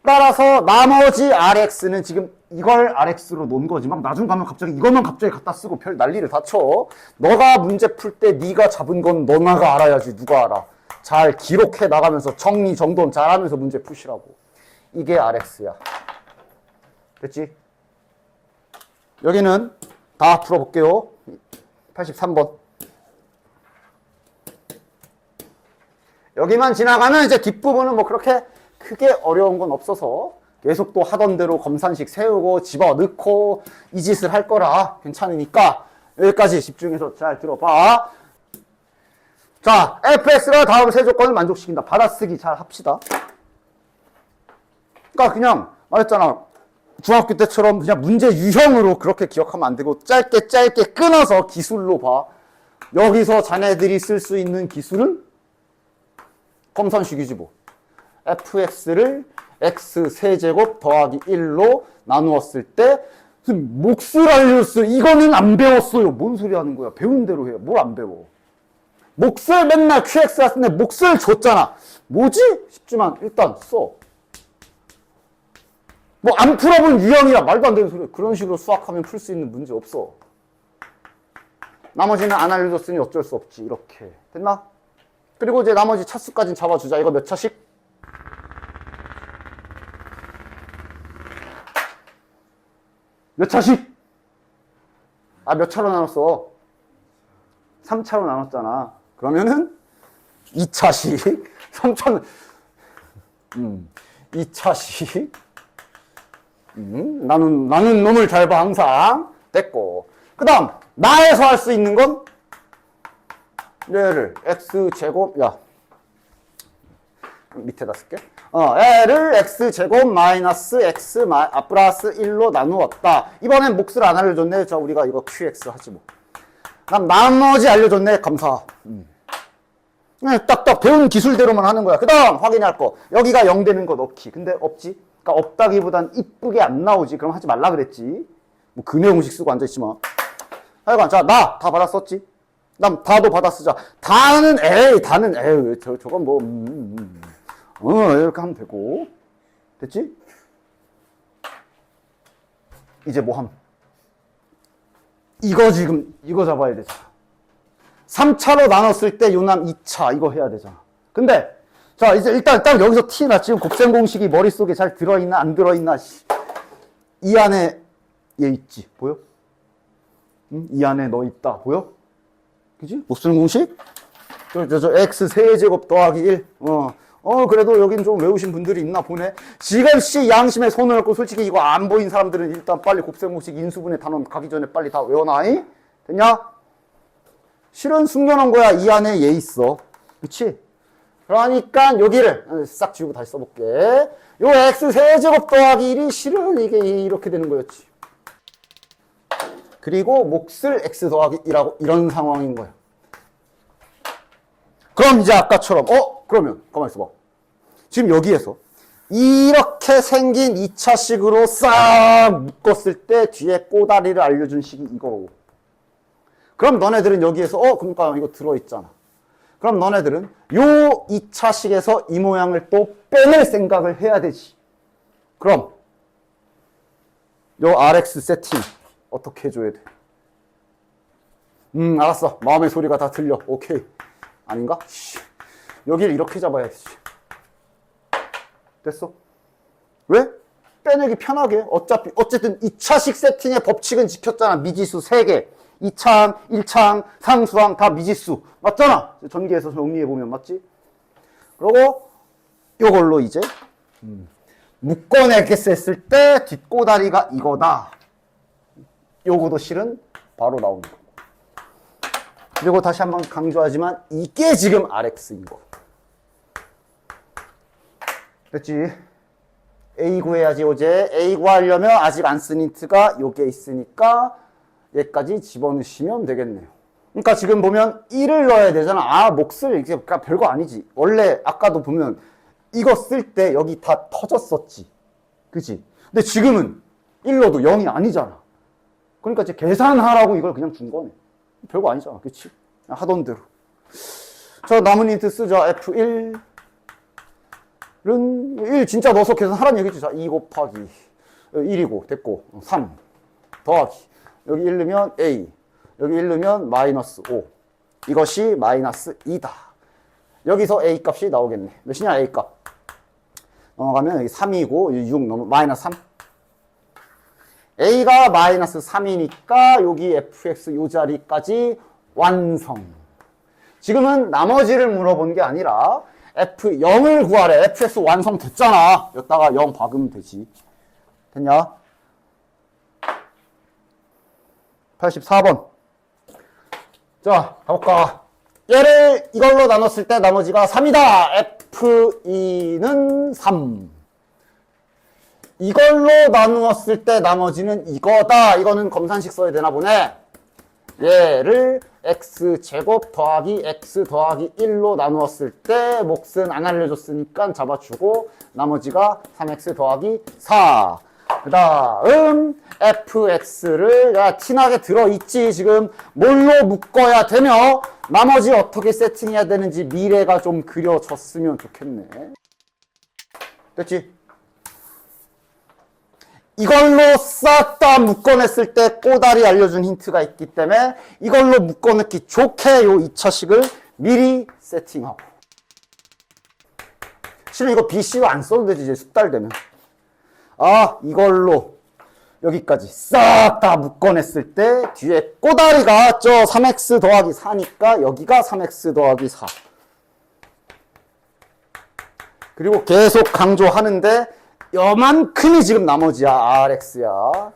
따라서 나머지 RX는 지금 이걸 RX로 놓은 거지. 막 나중 가면 갑자기 이것만 갑자기 갖다 쓰고 별 난리를 다 쳐. 너가 문제 풀 때 네가 잡은 건 너나가 알아야지. 누가 알아. 잘 기록해 나가면서 정리정돈 잘하면서 문제 푸시라고. 이게 RX야. 됐지? 여기는 다 풀어볼게요. 83번. 여기만 지나가면 이제 뒷부분은 뭐 그렇게 크게 어려운 건 없어서 계속 또 하던 대로 검산식 세우고 집어넣고 이 짓을 할 거라 괜찮으니까 여기까지 집중해서 잘 들어봐. 자, fx가 다음 세 조건을 만족시킨다. 받아쓰기 잘 합시다. 그러니까 그냥 말했잖아. 중학교 때처럼 그냥 문제 유형으로 그렇게 기억하면 안 되고 짧게 끊어서 기술로 봐. 여기서 자네들이 쓸 수 있는 기술은 검산식이지 뭐. fx를 x 세제곱 더하기 1로 나누었을 때 몫을 알렸어요. 이거는 안 배웠어요. 뭔 소리 하는 거야. 배운 대로 해. 뭘 안 배워. 몫을 맨날 QX가 쓰는데 몫을 줬잖아. 뭐지? 싶지만 일단 써. 뭐 안 풀어본 유형이야. 말도 안 되는 소리. 그런 식으로 수학하면 풀 수 있는 문제 없어. 나머지는 안 알려줬으니 어쩔 수 없지. 이렇게. 됐나? 그리고 이제 나머지 차수까지 잡아주자. 이거 몇 차씩? 몇 차씩? 아, 몇 차로 나눴어? 3차로 나눴잖아. 그러면은 2차씩 3차는 2차씩 나는 놈을 잘 봐 항상. 됐고. 그 다음 나에서 할 수 있는 건 얘를 x제곱 밑에다 쓸게. 얘를 x제곱 마이너스 x 플러스 1로 나누었다. 이번엔 몫을 안 알려줬네. 자, 우리가 이거 qx 하지 뭐. 난 나머지 알려줬네. 감사. 딱딱 배운 기술대로만 하는 거야. 그 다음 확인할 거. 여기가 0 되는 거 넣기. 근데 없지. 그러니까 없다기보단 이쁘게 안 나오지. 그럼 하지 말라 그랬지. 뭐 근해 공식 쓰고 앉아있지 마. 하여간 자, 나 다 받았었지. 난 다도 받아 쓰자. 다는 에이 저건 뭐 이렇게 하면 되고. 됐지? 이제 뭐 함? 이거 잡아야 되잖아. 3차로 나눴을 때 요남 2차 이거 해야 되잖아. 근데 자, 이제 일단 여기서 티나. 지금 곱셈 공식이 머릿속에 잘 들어있나 안 들어있나. 이 안에 얘 있지. 보여? 응? 이 안에 너 있다. 보여? 그지? 곱셈 공식? 저 x 세제곱 더하기 1. 그래도 여긴 좀 외우신 분들이 있나 보네. 지금 양심에 손을 얹고 솔직히 이거 안 보인 사람들은 일단 빨리 곱셈 공식 인수분해 단원 가기 전에 빨리 다 외워놔. 됐냐? 실은 숨겨놓은 거야. 이 안에 얘 있어. 그치? 그러니까 여기를 싹 지우고 다시 써볼게. 요 x 세제곱 더하기 1이 실은 이게 이렇게 되는 거였지. 그리고 몫을 x 더하기 1하고 이런 상황인 거야. 그럼 이제 아까처럼 그러면 가만히 있어봐. 지금 여기에서 이렇게 생긴 2차식으로 싹 묶었을 때 뒤에 꼬다리를 알려준 식이 이거고. 그럼 너네들은 여기에서 그러니까 이거 들어있잖아. 그럼 너네들은 요 2차식에서 이 모양을 또 빼낼 생각을 해야 되지. 그럼 요 RX 세팅 어떻게 해줘야 돼? 알았어. 마음의 소리가 다 들려. 오케이. 아닌가? 여기를 이렇게 잡아야 되지. 됐어? 왜? 빼내기 편하게. 어쨌든 2차식 세팅의 법칙은 지켰잖아. 미지수 3개. 2차항, 1차항, 상수항 다 미지수. 맞잖아? 전기에서 정리해보면 맞지? 그리고 요걸로 이제 묶어내겠어 했을 때 뒷꼬다리가 이거다. 요거도 실은 바로 나오는 거. 그리고 다시 한번 강조하지만 이게 지금 RX인 거. 됐지? A 구해야지 어제. A 구하려면 아직 안 쓴 힌트가 요게 있으니까 얘까지 집어넣으시면 되겠네요. 그러니까 지금 보면 1을 넣어야 되잖아. 몫을 이제 그러니까 별거 아니지. 원래 아까도 보면 이거 쓸 때 여기 다 터졌었지. 그치? 근데 지금은 1 넣어도 0이 아니잖아. 그러니까 이제 계산하라고 이걸 그냥 준 거네. 별거 아니잖아. 그치? 하던 대로. 자, 남은 힌트 쓰자. F1은 1 진짜 넣어서 계산하라는 얘기지. 자, 2 곱하기 1이고 됐고 3 더하기 여기 1 넣으면 A 여기 1 넣으면 마이너스 5 이것이 마이너스 2다. 여기서 A 값이 나오겠네. 몇이냐 A 값. 넘어가면 여기 3이고 6 넘어 마이너스 3. A가 마이너스 3이니까 여기 fx 요 자리까지 완성. 지금은 나머지를 물어본 게 아니라 f0을 구하래. fx 완성 됐잖아. 여기다가 0 박으면 되지. 됐냐? 84번. 자, 가볼까. 얘를 이걸로 나눴을 때 나머지가 3이다. f2는 3. 이걸로 나누었을 때 나머지는 이거다. 이거는 검산식 써야 되나 보네. 얘를 x제곱 더하기 x 더하기 1로 나누었을 때 몫은 안 알려줬으니까 잡아주고 나머지가 3x 더하기 4. 그 다음 fx를 티나게 들어있지. 지금 뭘로 묶어야 되며 나머지 어떻게 세팅해야 되는지 미래가 좀 그려졌으면 좋겠네. 됐지? 이걸로 싹 다 묶어냈을 때 꼬다리 알려준 힌트가 있기 때문에 이걸로 묶어넣기 좋게 요 2차식을 미리 세팅하고. 실은 이거 BC로 안 써도 되지, 이제 숙달 되면. 아, 이걸로 여기까지 싹 다 묶어냈을 때 뒤에 꼬다리가 저 3x 더하기 4니까 여기가 3x 더하기 4. 그리고 계속 강조하는데 요만큼이 지금 나머지야. RX야.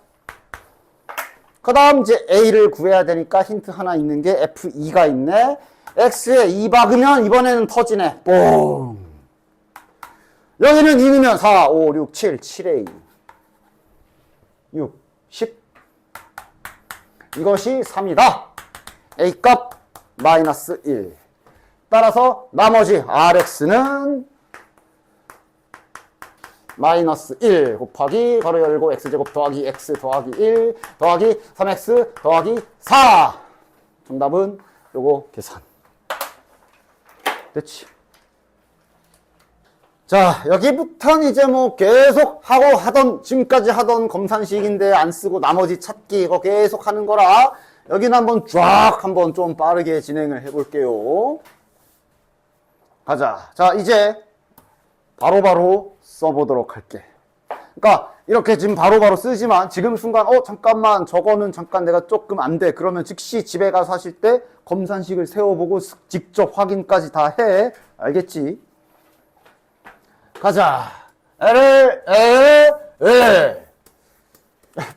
그 다음 이제 A를 구해야 되니까 힌트 하나 있는 게 F2가 있네. X에 2 박으면 이번에는 터지네. 뽕. 여기는 2 넣으면 4, 5, 6, 7, 7A. 6, 10. 이것이 3이다. A값 마이너스 1. 따라서 나머지 RX는 마이너스 1 곱하기 가로 열고 x제곱 더하기 x 더하기 1 더하기 3x 더하기 4. 정답은 요거 계산. 됐지? 자, 여기부터는 이제 뭐 계속 하고 하던, 지금까지 하던 검산식인데 안 쓰고 나머지 찾기 이거 계속 하는 거라 여기는 한번 쫙 한번 좀 빠르게 진행을 해볼게요. 가자. 자, 이제 바로바로 써보도록 할게. 그러니까 이렇게 지금 바로바로 쓰지만 지금 순간 잠깐만 저거는 잠깐 내가 조금 안 돼. 그러면 즉시 집에 가서 하실 때 검산식을 세워보고 직접 확인까지 다 해. 알겠지? 가자.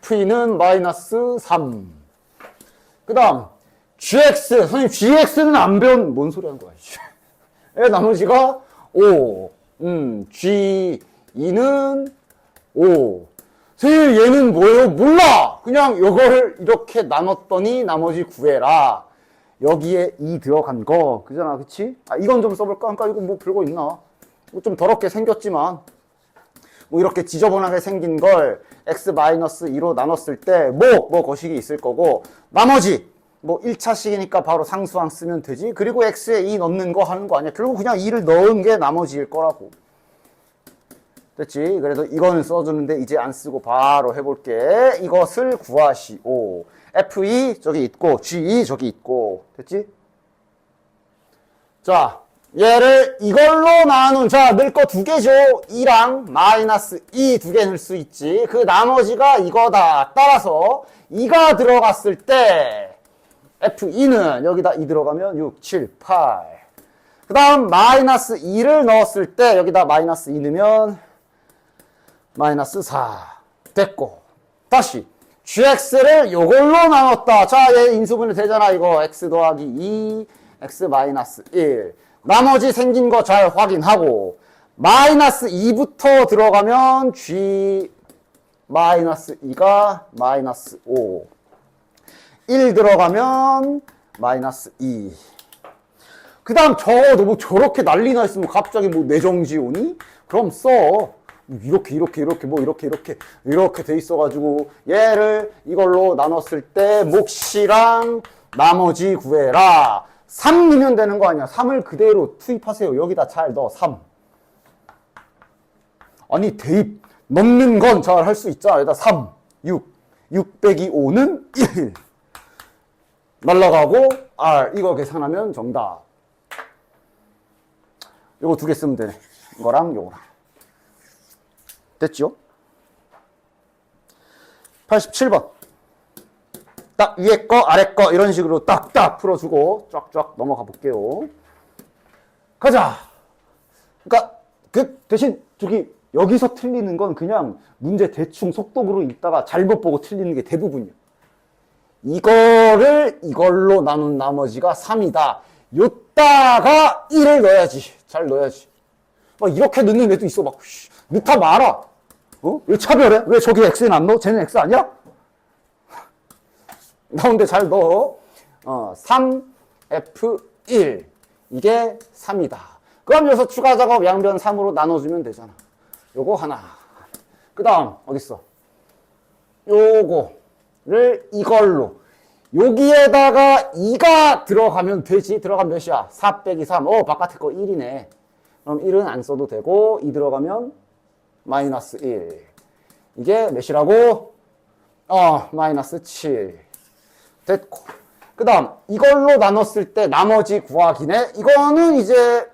F는 마이너스 3. 그 다음 GX. 선생님 GX는 안 배운 뭔 소리 하는 거야. 나머지가 5. G2는 5. 선생님 얘는 뭐예요? 몰라! 그냥 요거를 이렇게 나눴더니 나머지 구해라. 여기에 2 들어간 거. 그잖아, 그치? 아, 이건 좀 써볼까? 그러니까 이거 뭐 별거 있나? 좀 더럽게 생겼지만 뭐 이렇게 지저분하게 생긴 걸 x-2로 나눴을 때 뭐 거식이 있을 거고 나머지 뭐 1차식이니까 바로 상수항 쓰면 되지. 그리고 x에 2 넣는 거 하는 거 아니야. 결국 그냥 2를 넣은 게 나머지일 거라고. 됐지? 그래서 이거는 써주는데 이제 안 쓰고 바로 해볼게. 이것을 구하시오. F2 저기 있고 G2 저기 있고. 됐지? 자, 얘를 이걸로 나눈, 자, 넣을 거 2개죠. 2랑 마이너스 2 두 개 넣을 수 있지. 그 나머지가 이거다. 따라서 2가 들어갔을 때 F2는 여기다 2 들어가면 6, 7, 8. 그 다음 마이너스 2를 넣었을 때 여기다 마이너스 2 넣으면 마이너스 4. 됐고. 다시 GX를 요걸로 나눴다. 자, 얘 인수분해 되잖아. 이거 x 더하기 2, x 마이너스 1. 나머지 생긴 거 잘 확인하고 마이너스 2부터 들어가면 G 마이너스 2가 마이너스 5. 1 들어가면 마이너스 2. 그 다음 저거 너 뭐 저렇게 난리나 있으면 갑자기 뭐 내정지 오니? 그럼 써. 이렇게 뭐 이렇게 돼 있어가지고 얘를 이걸로 나눴을 때 몫이랑 나머지 구해라. 3 넣으면 되는 거 아니야. 3을 그대로 투입하세요. 여기다 잘 넣어. 3. 아니 대입 넣는 건 잘 할 수 있잖아. 여기다 3, 6 빼기 5는 1. 날라가고 R 이거 계산하면 정답. 요거 2개 쓰면 되네. 이거랑 요거랑. 됐죠? 87번. 딱 위에 거, 아래 거 이런 식으로 딱딱 풀어주고 쫙쫙 넘어가 볼게요. 가자. 그러니까 그 대신 저기 여기서 틀리는 건 그냥 문제 대충 속독으로 읽다가 잘못 보고 틀리는 게 대부분이야. 이거를 이걸로 나눈 나머지가 3이다. 요따가 1을 넣어야지. 잘 넣어야지. 막 이렇게 넣는 애도 있어. 막 넣다 말아. 왜 차별해? 왜 저기 X는 안 넣어? 쟤는 X 아니야? 나온데 잘 넣어. 3F1. 이게 3이다. 그럼 여기서 추가 작업 양변 3으로 나눠주면 되잖아. 요거 하나. 그 다음, 어딨어? 요거를 이걸로 여기에다가 2가 들어가면 되지. 들어가면 몇이야? 4 빼기 3. 바깥에 거 1이네. 그럼 1은 안 써도 되고 2 들어가면 마이너스 1. 이게 몇이라고? 마이너스 7. 됐고. 그 다음 이걸로 나눴을 때 나머지 구하기네. 이거는 이제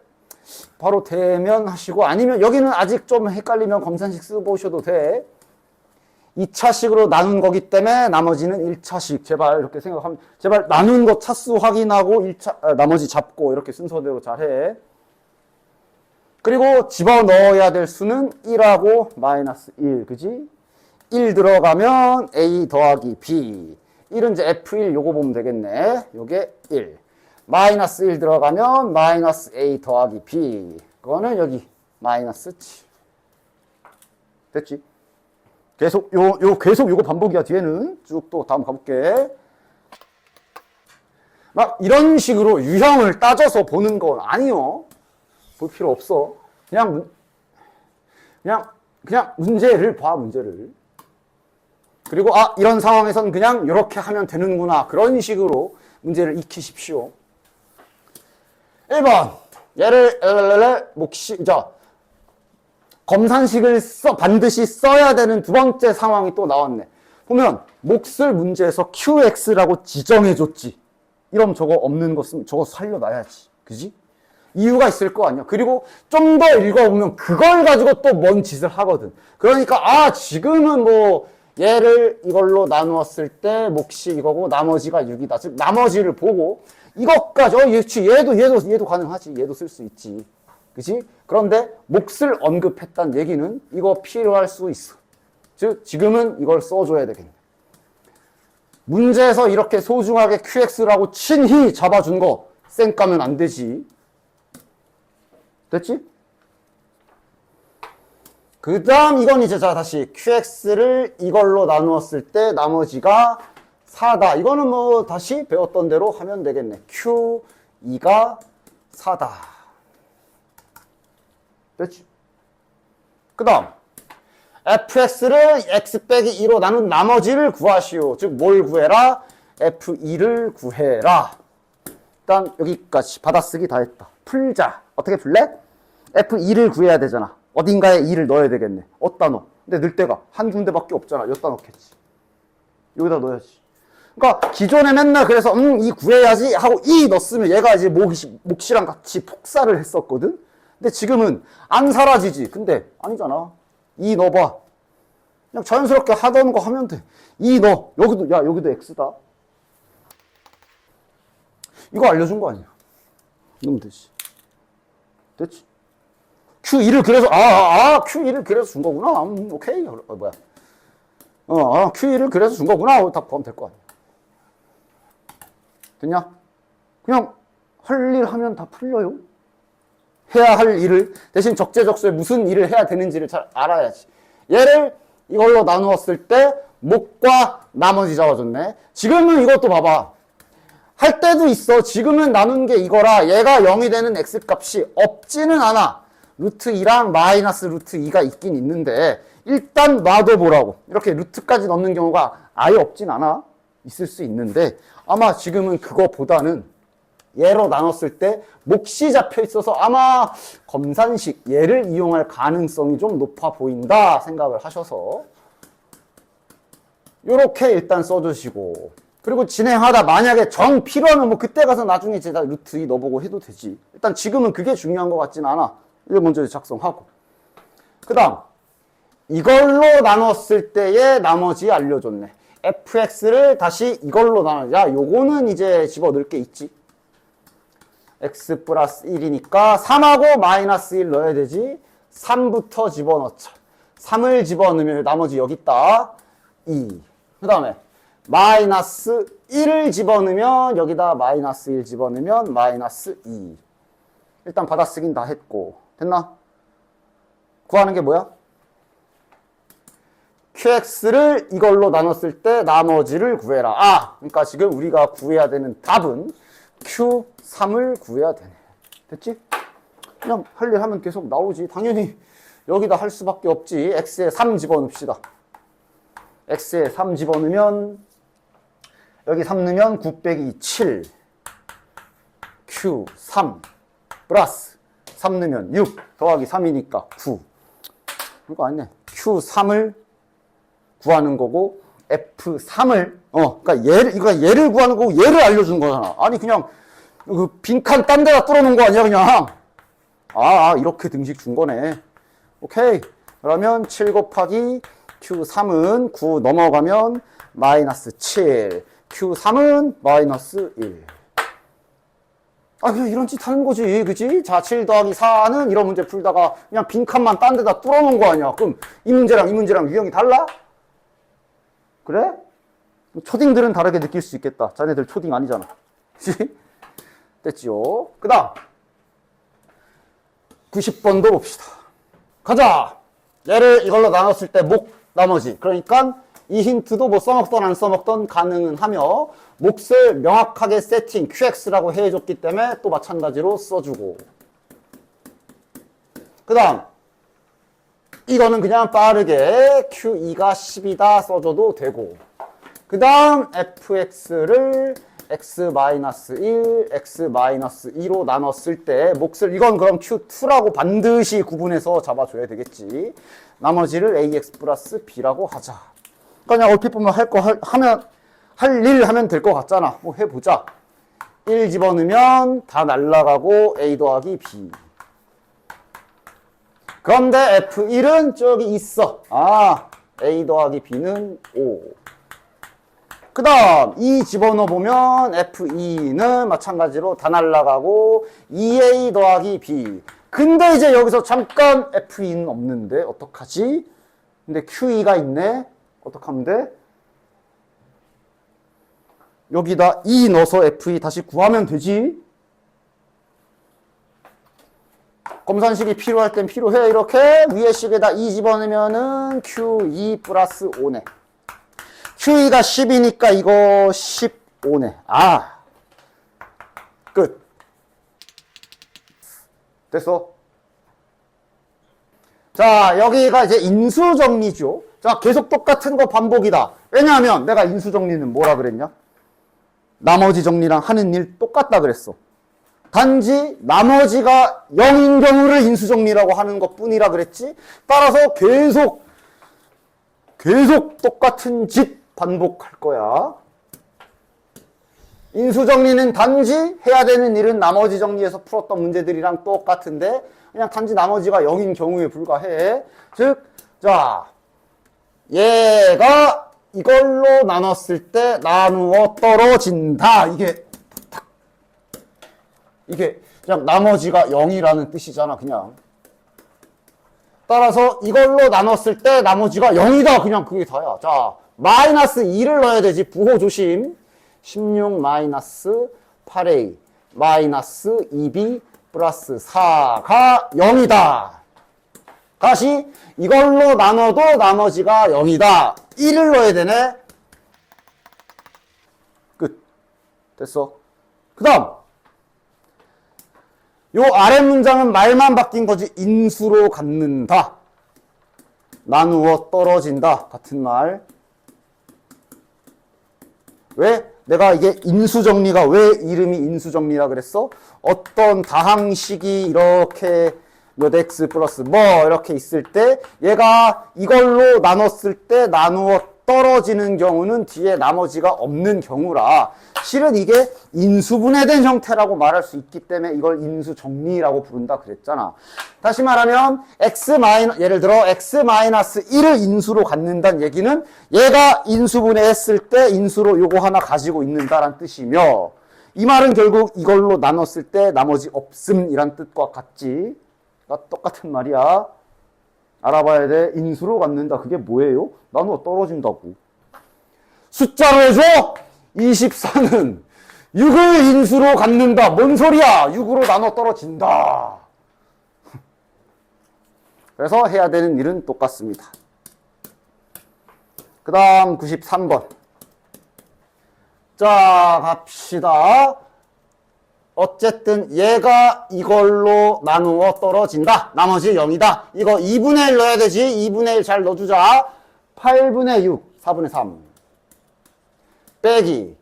바로 대면하시고, 아니면 여기는 아직 좀 헷갈리면 검산식 쓰보셔도 돼. 2차식으로 나눈 거기 때문에 나머지는 1차식. 제발 이렇게 생각하면, 제발 나눈 거 차수 확인하고 나머지 잡고 이렇게 순서대로 잘해. 그리고 집어넣어야 될 수는 1하고 마이너스 1, 그지? 1 들어가면 A 더하기 B. 1은 이제 F1 요거 보면 되겠네. 요게 1. 마이너스 1 들어가면 마이너스 A 더하기 B. 그거는 여기 마이너스 7. 됐지? 계속 계속 요거 반복이야. 뒤에는 쭉 또 다음 가볼게. 막 이런 식으로 유형을 따져서 보는 건 아니요. 볼 필요 없어. 그냥 문제를 봐, 문제를. 그리고 이런 상황에선 그냥 이렇게 하면 되는구나. 그런 식으로 문제를 익히십시오. 1번. 얘를 검산식을 반드시 써야 되는 두 번째 상황이 또 나왔네. 보면 몫을 문제에서 QX라고 지정해줬지. 이러면 저거 없는 거 쓰면 저거 살려놔야지. 그지? 이유가 있을 거 아니야. 그리고 좀 더 읽어보면 그걸 가지고 또 뭔 짓을 하거든. 그러니까 지금은 뭐 얘를 이걸로 나누었을 때 몫이 이거고 나머지가 6이다. 즉 나머지를 보고 이것까지 얘도 가능하지. 얘도 쓸 수 있지. 그치? 그런데 몫을 언급했다는 얘기는 이거 필요할 수 있어. 즉 지금은 이걸 써줘야 되겠네. 문제에서 이렇게 소중하게 QX라고 친히 잡아준 거 쌩 까면 안 되지. 됐지? 그 다음 이건 이제 다시 QX를 이걸로 나누었을 때 나머지가 4다. 이거는 뭐 다시 배웠던 대로 하면 되겠네. Q2가 4다. 됐지? 그 다음 fx를 x 빼기 2로 나눈 나머지를 구하시오. 즉 뭘 구해라? f2를 구해라. 일단 여기까지 받아쓰기 다 했다. 풀자. 어떻게 풀래? f2를 구해야 되잖아. 어딘가에 2를 넣어야 되겠네. 어디다 넣어? 근데 넣을 데가 한 군데밖에 없잖아. 여기다 넣겠지. 여기다 넣어야지. 그러니까 기존에 맨날 그래서 2 구해야지 하고 2 넣었으면 얘가 이제 몫이랑 같이 폭사를 했었거든. 근데 지금은 안 사라지지. 근데 아니잖아. 2 넣어봐. 그냥 자연스럽게 하던 거 하면 돼. 2 넣어. 여기도 X다. 이거 알려준 거 아니야. 이러면 되지. 됐지? Q2를 그래서, Q2를 그래서 준 거구나. 오케이. 뭐야. Q2를 그래서 준 거구나. 다 보면 될 거 아니야. 됐냐? 그냥 할 일 하면 다 풀려요. 해야 할 일을 대신 적재적소에 무슨 일을 해야 되는지를 잘 알아야지. 얘를 이걸로 나누었을 때 몫과 나머지 잡아줬네. 지금은 이것도 봐봐. 할 때도 있어. 지금은 나눈 게 이거라 얘가 0이 되는 x값이 없지는 않아. 루트 2랑 마이너스 루트 2가 있긴 있는데 일단 놔둬보라고. 이렇게 루트까지 넣는 경우가 아예 없진 않아. 있을 수 있는데 아마 지금은 그거보다는 얘로 나눴을 때 몫이 잡혀 있어서 아마 검산식 얘를 이용할 가능성이 좀 높아 보인다 생각을 하셔서 요렇게 일단 써주시고, 그리고 진행하다 만약에 정 필요하면 뭐 그때 가서 나중에 제가 루트 2 넣어보고 해도 되지. 일단 지금은 그게 중요한 것 같진 않아. 이거 먼저 작성하고, 그 다음 이걸로 나눴을 때의 나머지 알려줬네. fx를 다시 이걸로 나누자. 요거는 이제 집어넣을 게 있지. x 플러스 1이니까 3하고 마이너스 1 넣어야 되지. 3부터 집어넣자. 3을 집어넣으면 나머지 여기 있다. 2. 그 다음에 마이너스 1을 집어넣으면 여기다 마이너스 1 집어넣으면 마이너스 2. 일단 받아쓰긴 다 했고. 됐나? 구하는 게 뭐야? QX를 이걸로 나눴을 때 나머지를 구해라. 그러니까 지금 우리가 구해야 되는 답은 Q3을 구해야 되네. 됐지? 그냥 할 일 하면 계속 나오지. 당연히 여기다 할 수밖에 없지. X에 3 집어넣읍시다. x에 3 집어넣으면 여기 3 넣으면 9 빼기 7 q 3 플러스 3 넣으면 6 더하기 3이니까 9. 이거 아니네. q 3을 구하는 거고 f3을 그러니까 얘를 구하는 거고 얘를 알려준 거잖아. 아니 그냥 그 빈칸 딴 데다 뚫어놓은 거 아니야 그냥. 이렇게 등식 준 거네. 오케이. 그러면 7 곱하기 q3은 9 넘어가면 마이너스 7 q3은 마이너스 1. 그냥 이런 짓 하는 거지, 그치? 자, 7 더하기 4는 이런 문제 풀다가 그냥 빈칸만 딴 데다 뚫어놓은 거 아니야. 그럼 이 문제랑 유형이 달라? 그래? 초딩들은 다르게 느낄 수 있겠다. 자네들 초딩 아니잖아. 그치? 됐지요? 그 다음 90번도 봅시다. 가자! 얘를 이걸로 나눴을 때 목 나머지. 그러니까 이 힌트도 뭐 써먹던 안 써먹던 가능은 하며 몫을 명확하게 세팅 QX라고 해줬기 때문에 또 마찬가지로 써주고. 그 다음 이거는 그냥 빠르게 Q2가 10이다 써줘도 되고. 그 다음 fx를 x-1, x-2로 나눴을 때 몫을 이건 그럼 q2라고 반드시 구분해서 잡아줘야 되겠지. 나머지를 ax 플러스 b라고 하자. 그냥 얼핏 보면 할 일 하면 될 것 같잖아. 뭐 해보자. 1 집어넣으면 다 날라가고 a 더하기 b. 그런데 f1은 저기 있어. a 더하기 b는 5. 그 다음 2 집어넣어보면 F2는 마찬가지로 다 날라가고 2A 더하기 B. 근데 이제 여기서 잠깐 F2는 없는데 어떡하지? 근데 Q2가 있네. 어떡하면 돼? 여기다 2 넣어서 F2 다시 구하면 되지. 검산식이 필요할 땐 필요해. 이렇게 위에 식에다 2 집어넣으면은 Q2 플러스 5네. Q2가 10이니까 이거 15네. 끝. 됐어? 자, 여기가 이제 인수정리죠. 자, 계속 똑같은 거 반복이다. 왜냐하면 내가 인수정리는 뭐라 그랬냐? 나머지 정리랑 하는 일 똑같다 그랬어. 단지 나머지가 0인 경우를 인수정리라고 하는 것 뿐이라 그랬지. 따라서 계속 똑같은 짓 반복할 거야. 인수정리는 단지 해야 되는 일은 나머지 정리에서 풀었던 문제들이랑 똑같은데 그냥 단지 나머지가 0인 경우에 불과해. 즉, 자, 얘가 이걸로 나눴을 때 나누어 떨어진다. 이게 그냥 나머지가 0이라는 뜻이잖아, 그냥. 따라서 이걸로 나눴을 때 나머지가 0이다. 그냥 그게 다야. 자, 마이너스 2를 넣어야 되지. 부호 조심. 16 마이너스 8a 마이너스 2b 플러스 4가 0이다. 다시 이걸로 나눠도 나머지가 0이다. 1을 넣어야 되네. 끝. 됐어. 그 다음 요 아래 문장은 말만 바뀐 거지. 인수로 갖는다. 나누어 떨어진다. 같은 말. 왜? 내가 이게 인수정리가 왜 이름이 인수정리라 그랬어? 어떤 다항식이 이렇게 몇 x 플러스 뭐 이렇게 있을 때 얘가 이걸로 나눴을 때 나누어 떨어지는 경우는 뒤에 나머지가 없는 경우라 실은 이게 인수분해된 형태라고 말할 수 있기 때문에 이걸 인수정리라고 부른다 그랬잖아. 다시 말하면 예를 들어 x-1을 인수로 갖는다는 얘기는 얘가 인수분해했을 때 인수로 요거 하나 가지고 있는다라는 뜻이며 이 말은 결국 이걸로 나눴을 때 나머지 없음이란 뜻과 같지. 똑같은 말이야. 알아봐야 돼. 인수로 갖는다. 그게 뭐예요? 나누어 떨어진다고. 숫자로 해줘! 24는 6을 인수로 갖는다. 뭔 소리야? 6으로 나눠 떨어진다. 그래서 해야 되는 일은 똑같습니다. 그 다음 93번. 자, 갑시다. 어쨌든 얘가 이걸로 나누어 떨어진다. 나머지 0이다. 이거 2분의 1 넣어야 되지. 2분의 1 잘 넣어주자. 8분의 6, 4분의 3 빼기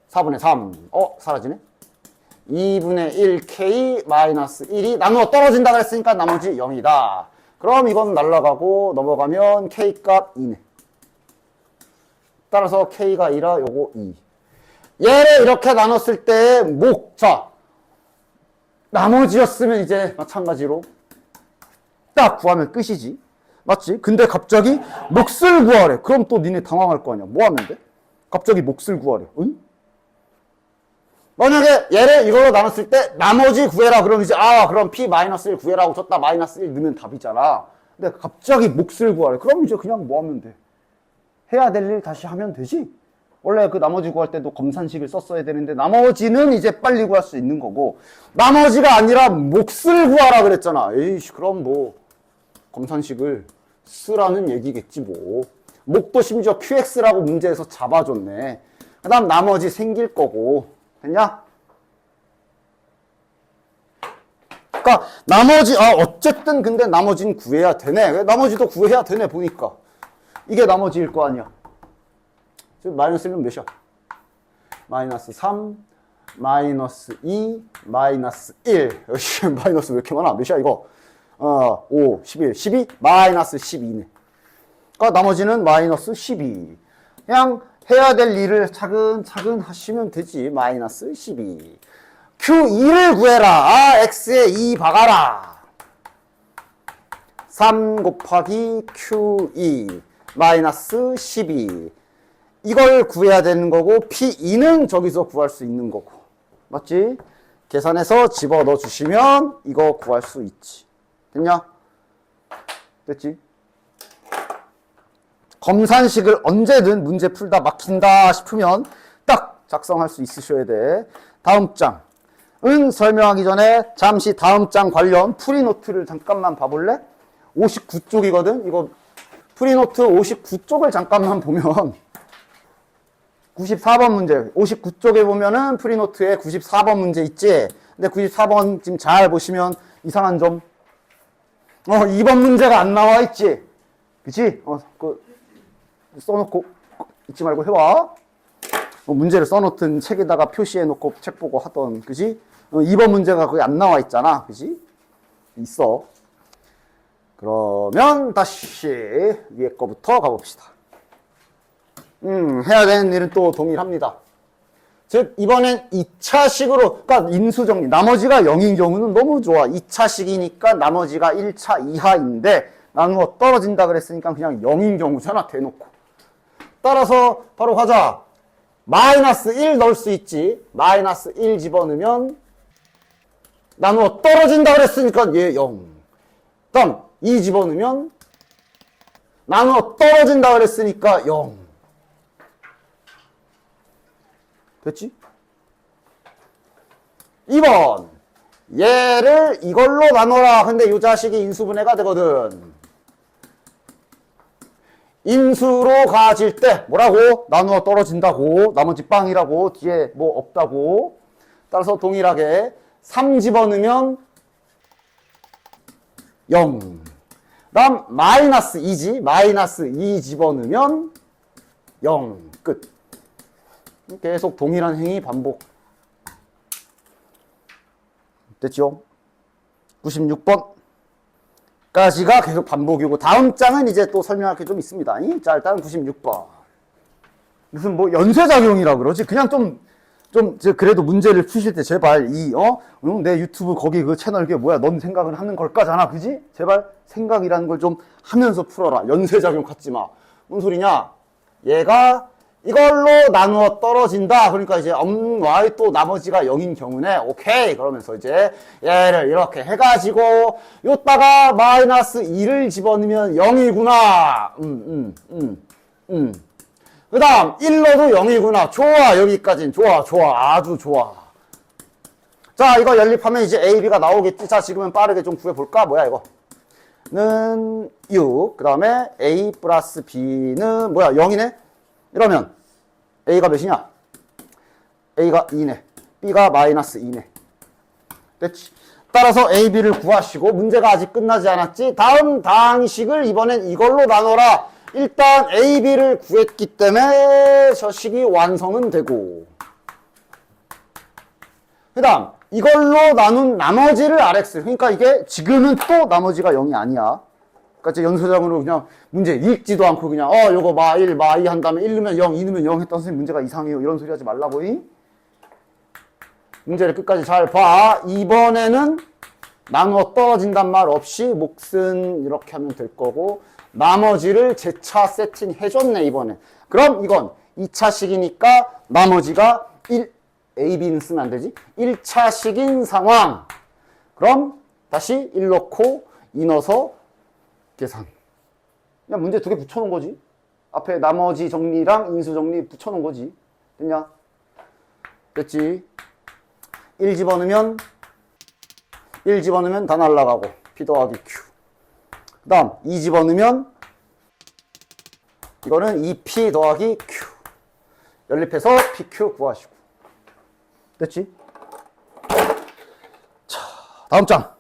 4분의 3 사라지네. 2분의 1k 마이너스 1이 나누어 떨어진다 그랬으니까 나머지 0이다. 그럼 이건 날라가고 넘어가면 k 값 2네. 따라서 k가 2라 요거 2. 얘를 이렇게 나눴을 때 자, 나머지였으면 이제 마찬가지로 딱 구하면 끝이지. 맞지? 근데 갑자기 몫을 구하래. 그럼 또 니네 당황할 거 아니야. 뭐 하면 돼? 갑자기 몫을 구하래. 응? 만약에 얘를 이걸로 나눴을 때 나머지 구해라. 그럼 이제 그럼 p-1 구해라고 줬다. 마이너스 1 넣으면 답이잖아. 근데 갑자기 몫을 구하래. 그럼 이제 그냥 뭐 하면 돼? 해야 될 일 다시 하면 되지. 원래 그 나머지 구할 때도 검산식을 썼어야 되는데 나머지는 이제 빨리 구할 수 있는 거고 나머지가 아니라 몫을 구하라 그랬잖아. 에이씨 그럼 뭐 검산식을 쓰라는 얘기겠지 뭐. 몫도 심지어 QX라고 문제에서 잡아줬네. 그 다음 나머지 생길 거고. 됐냐? 그러니까 나머지 어쨌든 근데 나머지는 구해야 되네. 나머지도 구해야 되네 보니까. 이게 나머지일 거 아니야. 마이너스 1은 몇이야? 마이너스 3, 마이너스 2, 마이너스 1. 마이너스 왜 이렇게 많아? 몇이야 이거? 5, 11, 12, 마이너스 12네. 그러니까 나머지는 마이너스 12. 그냥 해야 될 일을 차근차근 하시면 되지. 마이너스 12. Q2를 구해라. X에 2 박아라. 3 곱하기 Q2 마이너스 12. 이걸 구해야 되는 거고 P2는 저기서 구할 수 있는 거고. 맞지? 계산해서 집어넣어 주시면 이거 구할 수 있지. 됐냐? 됐지? 검산식을 언제든 문제 풀다 막힌다 싶으면 딱 작성할 수 있으셔야 돼. 다음 장은 설명하기 전에 잠시 다음 장 관련 프리노트를 잠깐만 봐볼래? 59쪽이거든? 이거 프리노트 59쪽을 잠깐만 보면 94번 문제, 59쪽에 보면은 프리노트에 94번 문제 있지? 근데 94번 지금 잘 보시면 이상한 점 2번 문제가 안 나와 있지? 그치? 써놓고 잊지 말고 해봐. 문제를 써놓든 책에다가 표시해놓고 책 보고 하던, 그지? 2번 문제가 거기 안 나와 있잖아. 그지? 있어. 그러면 다시 위에 거부터 가봅시다. 해야 되는 일은 또 동일합니다. 즉, 이번엔 2차식으로, 그러니까 인수정리, 나머지가 0인 경우는 너무 좋아. 2차식이니까 나머지가 1차 이하인데, 나누어 떨어진다 그랬으니까 그냥 0인 경우잖아, 대놓고. 따라서 바로 가자. 마이너스 1 넣을 수 있지. 마이너스 1 집어넣으면 나누어 떨어진다 그랬으니까 얘 0. 다음 2 집어넣으면 나누어 떨어진다 그랬으니까 0. 됐지? 2번. 얘를 이걸로 나눠라. 근데 이 자식이 인수분해가 되거든. 인수로 가질 때 뭐라고? 나누어 떨어진다고. 나머지 빵이라고. 뒤에 뭐 없다고. 따라서 동일하게 3 집어넣으면 0. 다음 마이너스 2지. 마이너스 2 집어넣으면 0. 끝. 계속 동일한 행위 반복. 됐죠? 96번. 까지가 계속 반복이고 다음 장은 이제 또 설명할 게 좀 있습니다. 자, 일단 96번. 무슨 뭐 연쇄작용이라 그러지? 그냥 좀 그래도 문제를 푸실 때 제발 내 유튜브 거기 그 채널 그게 뭐야? 넌 생각을 하는 걸까잖아. 그지? 제발 생각이라는 걸 좀 하면서 풀어라. 연쇄작용 갖지 마. 뭔 소리냐? 얘가 이걸로 나누어 떨어진다. 그러니까 이제 y 또 나머지가 0인 경우네. 오케이. 그러면서 이제 얘를 이렇게 해가지고 요따가 마이너스 2를 집어넣으면 0이구나. 그 다음 1로도 0이구나. 좋아. 여기까진 좋아. 아주 좋아. 자, 이거 연립하면 이제 A, B가 나오겠지. 자, 지금은 빠르게 좀 구해볼까? 뭐야 이거? 는 6. 그 다음에 A 플러스 B는 뭐야? 0이네? 이러면 A가 몇이냐? A가 2네. B가 마이너스 2네. 됐지? 따라서 A, B를 구하시고 문제가 아직 끝나지 않았지? 다음 방식을 이번엔 이걸로 나눠라. 일단 A, B를 구했기 때문에 저 식이 완성은 되고, 그 다음 이걸로 나눈 나머지를 RX. 그러니까 이게 지금은 또 나머지가 0이 아니야. 그러니까 이제 연소장으로 그냥 문제 읽지도 않고 그냥 요거 마 1, 마 2 한 다음에 1 넣으면 0, 2 넣으면 0 했던 선생님 문제가 이상해요. 이런 소리 하지 말라고잉. 문제를 끝까지 잘 봐. 이번에는 나누어 떨어진단 말 없이 몫은 이렇게 하면 될 거고, 나머지를 재차 세팅해줬네 이번에. 그럼 이건 2차식이니까 나머지가 1, A, B는 쓰면 안 되지. 1차식인 상황. 그럼 다시 1 넣고 2 넣어서 계산. 그냥 문제 2개 붙여놓은 거지. 앞에 나머지 정리랑 인수 정리 붙여놓은 거지. 됐냐? 됐지? 1 집어넣으면 다 날라가고 P 더하기 Q. 그 다음 2 집어넣으면 이거는 2P 더하기 Q. 연립해서 PQ 구하시고. 됐지? 자, 다음 장.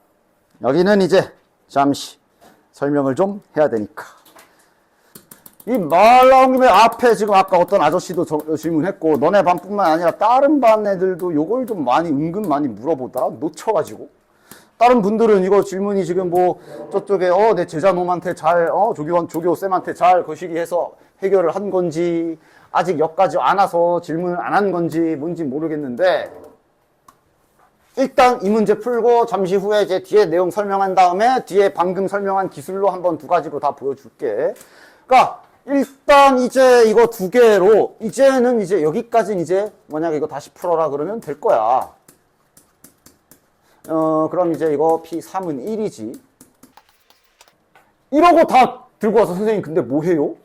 여기는 이제 잠시 설명을 좀 해야 되니까. 이 말 나온 김에 앞에 지금 아까 어떤 아저씨도 질문했고, 너네 반뿐만 아니라 다른 반 애들도 요걸 좀 은근 많이 물어보더라. 놓쳐가지고. 다른 분들은 이거 질문이 지금 뭐 저쪽에 내 제자놈한테 잘 조교쌤한테 잘 거시기 해서 해결을 한 건지, 아직 여기까지 안 와서 질문을 안 한 건지 뭔지 모르겠는데, 일단 이 문제 풀고 잠시 후에 이제 뒤에 내용 설명한 다음에 뒤에 방금 설명한 기술로 한번 2가지로 다 보여줄게. 그러니까 일단 이제 이거 2개로 이제는 이제 여기까지는 이제 만약에 이거 다시 풀어라 그러면 될 거야. 그럼 이제 이거 P3은 1이지. 이러고 다 들고 와서 선생님 근데 뭐 해요?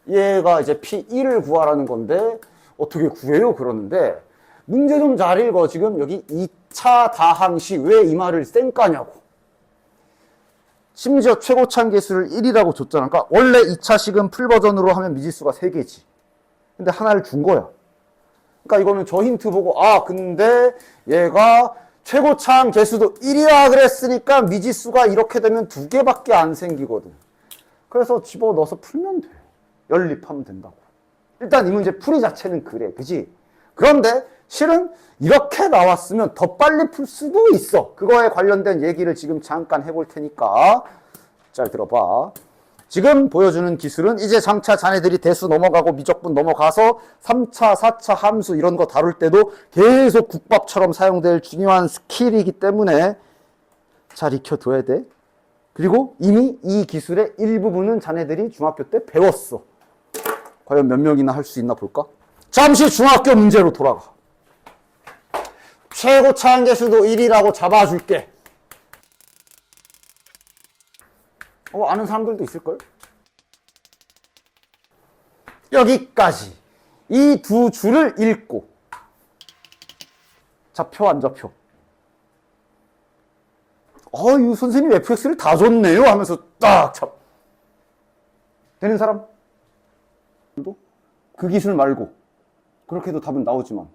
얘가 이제 P1을 구하라는 건데 어떻게 구해요? 그러는데 문제 좀 잘 읽어. 지금 여기 2차 다항식 왜 이 말을 쌩까냐고. 심지어 최고차항 계수를 1이라고 줬잖아. 그러니까 원래 2차식은 풀버전으로 하면 미지수가 3개지. 근데 하나를 준 거야. 그러니까 이거는 저 힌트 보고 근데 얘가 최고차항 계수도 1이라 그랬으니까 미지수가 이렇게 되면 2개밖에 안 생기거든. 그래서 집어넣어서 풀면 돼. 연립하면 된다고. 일단 이 문제 풀이 자체는 그래. 그지? 그런데 실은 이렇게 나왔으면 더 빨리 풀 수도 있어. 그거에 관련된 얘기를 지금 잠깐 해볼 테니까 잘 들어봐. 지금 보여주는 기술은 이제 장차 자네들이 대수 넘어가고 미적분 넘어가서 3차, 4차 함수 이런 거 다룰 때도 계속 국밥처럼 사용될 중요한 스킬이기 때문에 잘 익혀둬야 돼. 그리고 이미 이 기술의 일부분은 자네들이 중학교 때 배웠어. 과연 몇 명이나 할 수 있나 볼까? 잠시 중학교 문제로 돌아가. 최고차항 계수도 1이라고 잡아줄게. 아는 사람들도 있을걸? 여기까지 이 2줄을 읽고 잡혀 안 잡혀? 이 선생님 fx를 다 줬네요 하면서 딱 잡. 되는 사람? 그 기술 말고 그렇게 해도 답은 나오지만,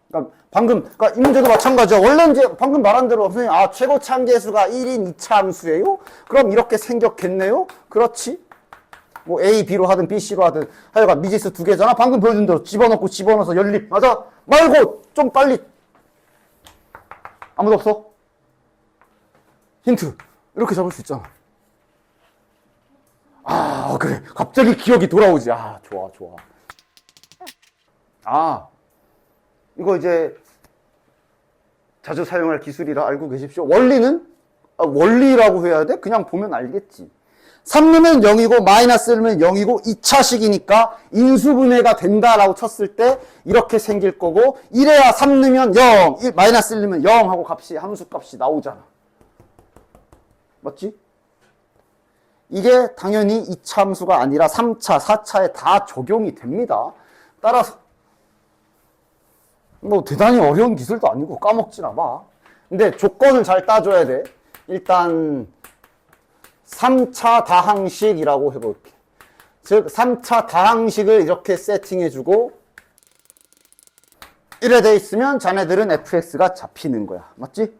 그러니까 이 문제도 마찬가지야. 원래 이제 방금 말한 대로 선생님 최고차항 계수가 1인 2차 함수예요? 그럼 이렇게 생겼겠네요? 그렇지? 뭐 A, B로 하든 B, C로 하든 하여간 미지수 2개잖아. 방금 보여준 대로 집어넣어서 연립. 맞아? 말고 좀 빨리. 아무도 없어? 힌트. 이렇게 잡을 수 있잖아. 그래. 갑자기 기억이 돌아오지. 좋아. 이거 이제 자주 사용할 기술이라 알고 계십시오. 원리는 원리라고 해야 돼? 그냥 보면 알겠지. 3 넣으면 0이고 마이너스 1 넣으면 0이고 2차식이니까 인수분해가 된다라고 쳤을 때 이렇게 생길 거고, 이래야 3 넣으면 0, 마이너스 1 넣으면 0 하고 함수값이 나오잖아. 맞지? 이게 당연히 2차 함수가 아니라 3차, 4차에 다 적용이 됩니다. 따라서 뭐 대단히 어려운 기술도 아니고 까먹지나 마. 근데 조건을 잘 따줘야 돼. 일단 3차 다항식이라고 해볼게. 즉 3차 다항식을 이렇게 세팅해주고 이래 돼 있으면 자네들은 fx가 잡히는 거야. 맞지?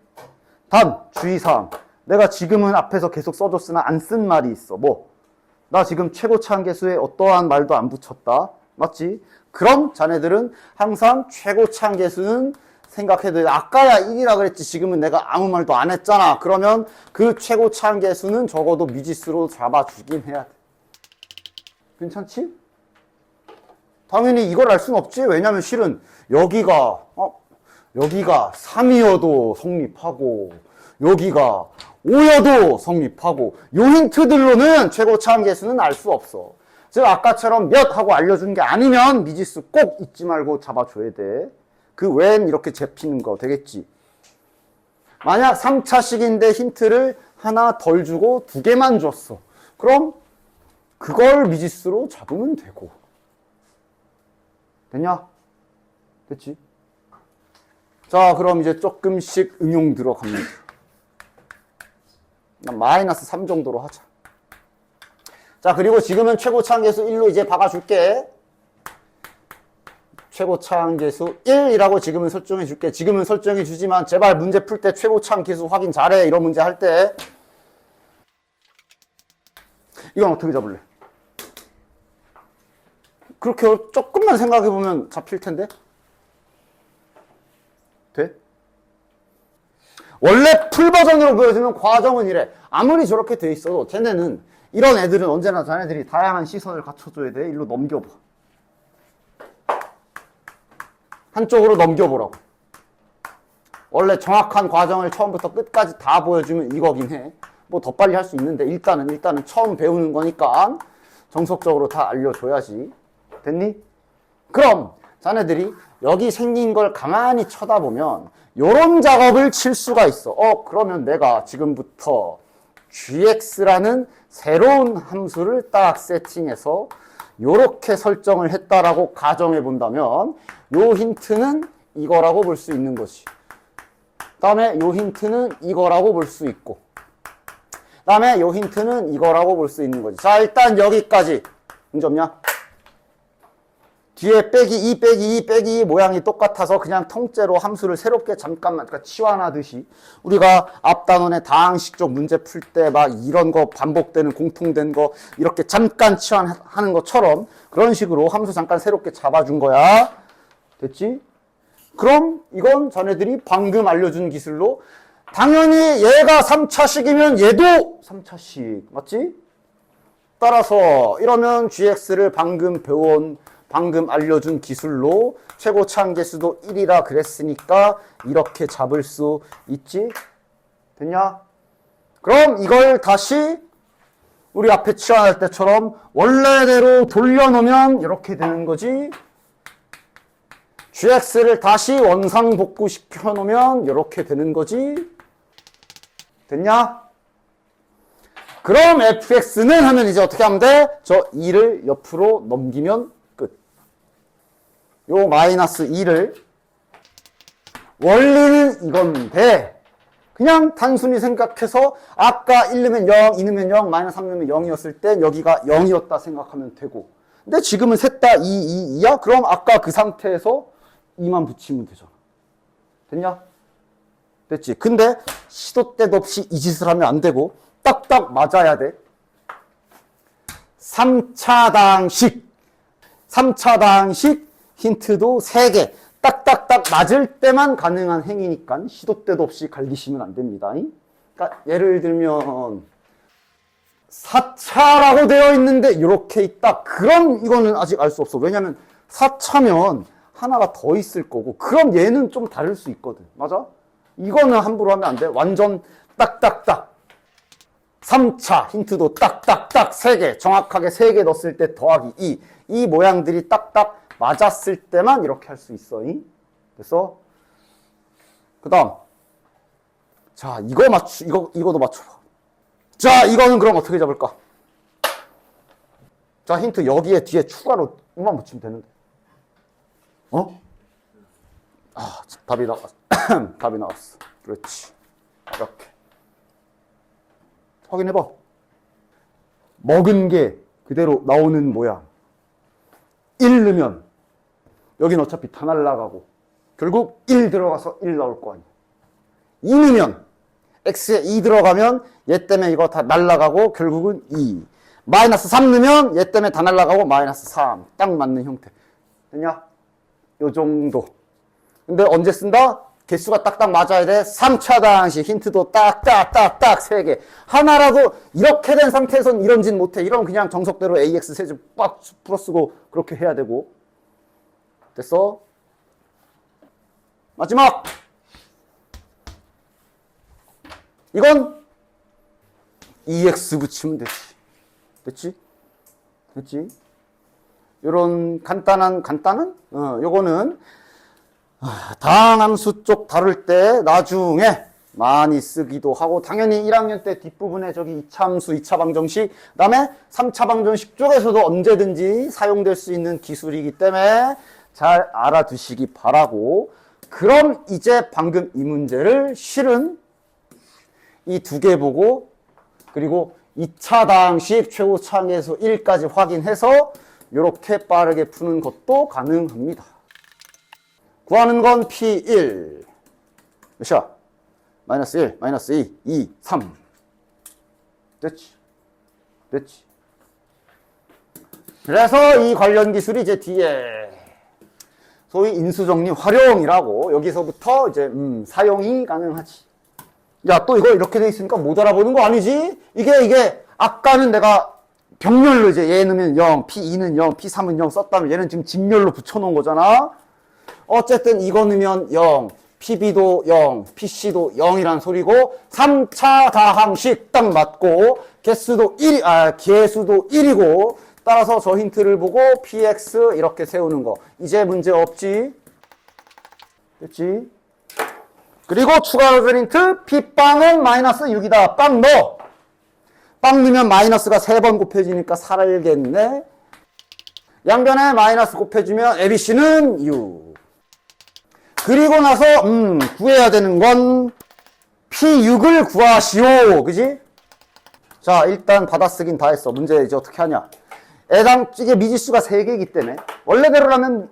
단 주의사항. 내가 지금은 앞에서 계속 써줬으나 안 쓴 말이 있어. 뭐? 나 지금 최고차항계수에 어떠한 말도 안 붙였다. 맞지? 그럼 자네들은 항상 최고차항계수는 생각해도 돼. 아까야 1이라 그랬지. 지금은 내가 아무 말도 안 했잖아. 그러면 그 최고차항계수는 적어도 미지수로 잡아주긴 해야 돼. 괜찮지? 당연히 이걸 알 수는 없지. 왜냐면 실은 여기가 3이어도 성립하고 여기가 5여도 성립하고 요 힌트들로는 최고차항계수는 알 수 없어. 즉 아까처럼 몇 하고 알려준 게 아니면 미지수 꼭 잊지 말고 잡아줘야 돼. 그 외엔 이렇게 잡히는 거 되겠지. 만약 3차식인데 힌트를 하나 덜 주고 2개만 줬어. 그럼 그걸 미지수로 잡으면 되고. 됐냐? 됐지? 자, 그럼 이제 조금씩 응용 들어갑니다. 마이너스 3 정도로 하자. 자, 그리고 지금은 최고차항계수 1로 이제 박아줄게. 최고차항계수 1이라고 지금은 설정해 줄게. 지금은 설정해 주지만 제발 문제 풀 때 최고차항계수 확인 잘해. 이런 문제 할 때. 이건 어떻게 잡을래? 그렇게 조금만 생각해 보면 잡힐 텐데. 돼? 원래 풀 버전으로 보여주면 과정은 이래. 아무리 저렇게 돼 있어도 쟤네는 이런 애들은 언제나 자네들이 다양한 시선을 갖춰줘야 돼. 일로 넘겨봐. 한쪽으로 넘겨보라고. 원래 정확한 과정을 처음부터 끝까지 다 보여주면 이거긴 해. 뭐 더 빨리 할 수 있는데 일단은 처음 배우는 거니까 정석적으로 다 알려줘야지. 됐니? 그럼 자네들이 여기 생긴 걸 가만히 쳐다보면 요런 작업을 칠 수가 있어. 그러면 내가 지금부터 gx라는 새로운 함수를 딱 세팅해서 요렇게 설정을 했다라고 가정해 본다면 요 힌트는 이거라고 볼 수 있는 것이. 다음에 요 힌트는 이거라고 볼 수 있고. 다음에 요 힌트는 이거라고 볼 수 있는 거지. 자, 일단 여기까지. 문제 없냐? 뒤에 빼기 2 빼기 2 빼기 2 모양이 똑같아서 그냥 통째로 함수를 새롭게 잠깐만 그러니까 치환하듯이 우리가 앞 단원의 다항식적 문제 풀 때 막 이런 거 반복되는 공통된 거 이렇게 잠깐 치환하는 것처럼 그런 식으로 함수 잠깐 새롭게 잡아준 거야. 됐지? 그럼 이건 자네들이 방금 알려준 기술로 당연히 얘가 3차식이면 얘도 3차식. 맞지? 따라서 이러면 gx를 방금 알려준 기술로 최고차항계수도 1이라 그랬으니까 이렇게 잡을 수 있지? 됐냐? 그럼 이걸 다시 우리 앞에 치환할 때처럼 원래대로 돌려놓으면 이렇게 되는 거지. gx를 다시 원상복구시켜 놓으면 이렇게 되는 거지. 됐냐? 그럼 fx는 하면 이제 어떻게 하면 돼? 저 2를 옆으로 넘기면 요 마이너스 2를 원리는 이건데 그냥 단순히 생각해서 아까 1 넣으면 0, 2 넣으면 0, 마이너스 3 넣으면 0이었을 땐 여기가 0이었다 생각하면 되고 근데 지금은 셋 다 2, 2, 2야? 그럼 아까 그 상태에서 2만 붙이면 되잖아. 됐냐? 됐지? 근데 시도 때도 없이 이 짓을 하면 안 되고 딱딱 맞아야 돼. 3차당식 힌트도 3개 딱딱딱 맞을 때만 가능한 행위니까 시도 때도 없이 갈기시면 안 됩니다. 그러니까 예를 들면 4차라고 되어 있는데 이렇게 있다. 그럼 이거는 아직 알 수 없어. 왜냐면 4차면 하나가 더 있을 거고 그럼 얘는 좀 다를 수 있거든. 맞아? 이거는 함부로 하면 안 돼. 완전 딱딱딱 3차 힌트도 딱딱딱 3개 정확하게 3개 넣었을 때 더하기 2 모양들이 딱딱 맞았을 때만 이렇게 할 수 있어. 됐어? 그 다음 자 이거도 맞춰봐. 자 이거는 그럼 어떻게 잡을까? 자 힌트 여기에 뒤에 추가로 5만 붙이면 되는데 답이 나왔어. 답이 나왔어. 그렇지. 이렇게 확인해봐. 먹은 게 그대로 나오는 모양. 1 넣으면 여긴 어차피 다 날라가고 결국 1 들어가서 1 나올 거 아니야. 2 넣으면 x에 2 들어가면 얘 때문에 이거 다 날라가고 결국은 2. 마이너스 3 넣으면 얘 때문에 다 날라가고 마이너스 3. 딱 맞는 형태. 됐냐? 요 정도. 근데 언제 쓴다? 개수가 딱딱 맞아야 돼. 3차 방식 힌트도 딱딱딱딱 3개. 하나라도 이렇게 된 상태에선 이런 짓 못해. 이런 그냥 정석대로 AX 세제곱 빡 풀어쓰고 그렇게 해야 되고. 됐어? 마지막! 이건 EX 붙이면 되지. 됐지? 됐지? 요런 간단한? 요거는 다항함수 쪽 다룰 때 나중에 많이 쓰기도 하고, 당연히 1학년 때 뒷부분에 저기 2차 함수, 2차 방정식, 그 다음에 3차 방정식 쪽에서도 언제든지 사용될 수 있는 기술이기 때문에 잘 알아두시기 바라고. 그럼 이제 방금 이 문제를 실은 이 두 개 보고, 그리고 2차 다항식 최고차항에서 1까지 확인해서 이렇게 빠르게 푸는 것도 가능합니다. 구하는 건 P1. 몇이야? 마이너스 1, 마이너스 2, 2, 3. 됐지? 됐지? 그래서 이 관련 기술이 이제 뒤에 소위 인수정리 활용이라고 여기서부터 이제 사용이 가능하지. 야, 또 이거 이렇게 돼 있으니까 못 알아보는 거 아니지? 이게 아까는 내가 병렬로 이제 얘 넣으면 0, P2는 0, P3은 0 썼다면 얘는 지금 직렬로 붙여놓은 거잖아. 어쨌든 이거 넣으면 0, PB도 0, PC도 0이란 소리고 3차 다항식 딱 맞고 개수도 1이고 따라서 저 힌트를 보고 PX 이렇게 세우는 거. 이제 문제 없지? 됐지? 그리고 추가로 힌트 P빵은 마이너스 6이다. 빵 넣어. 빵 넣으면 마이너스가 3번 곱해지니까 살겠네. 양변에 마이너스 곱해주면 ABC는 6. 그리고 나서 구해야 되는 건 P6을 구하시오. 그지? 자, 일단 받아쓰긴 다 했어. 문제 이제 어떻게 하냐. 이게 미지수가 3개이기 때문에 원래대로라면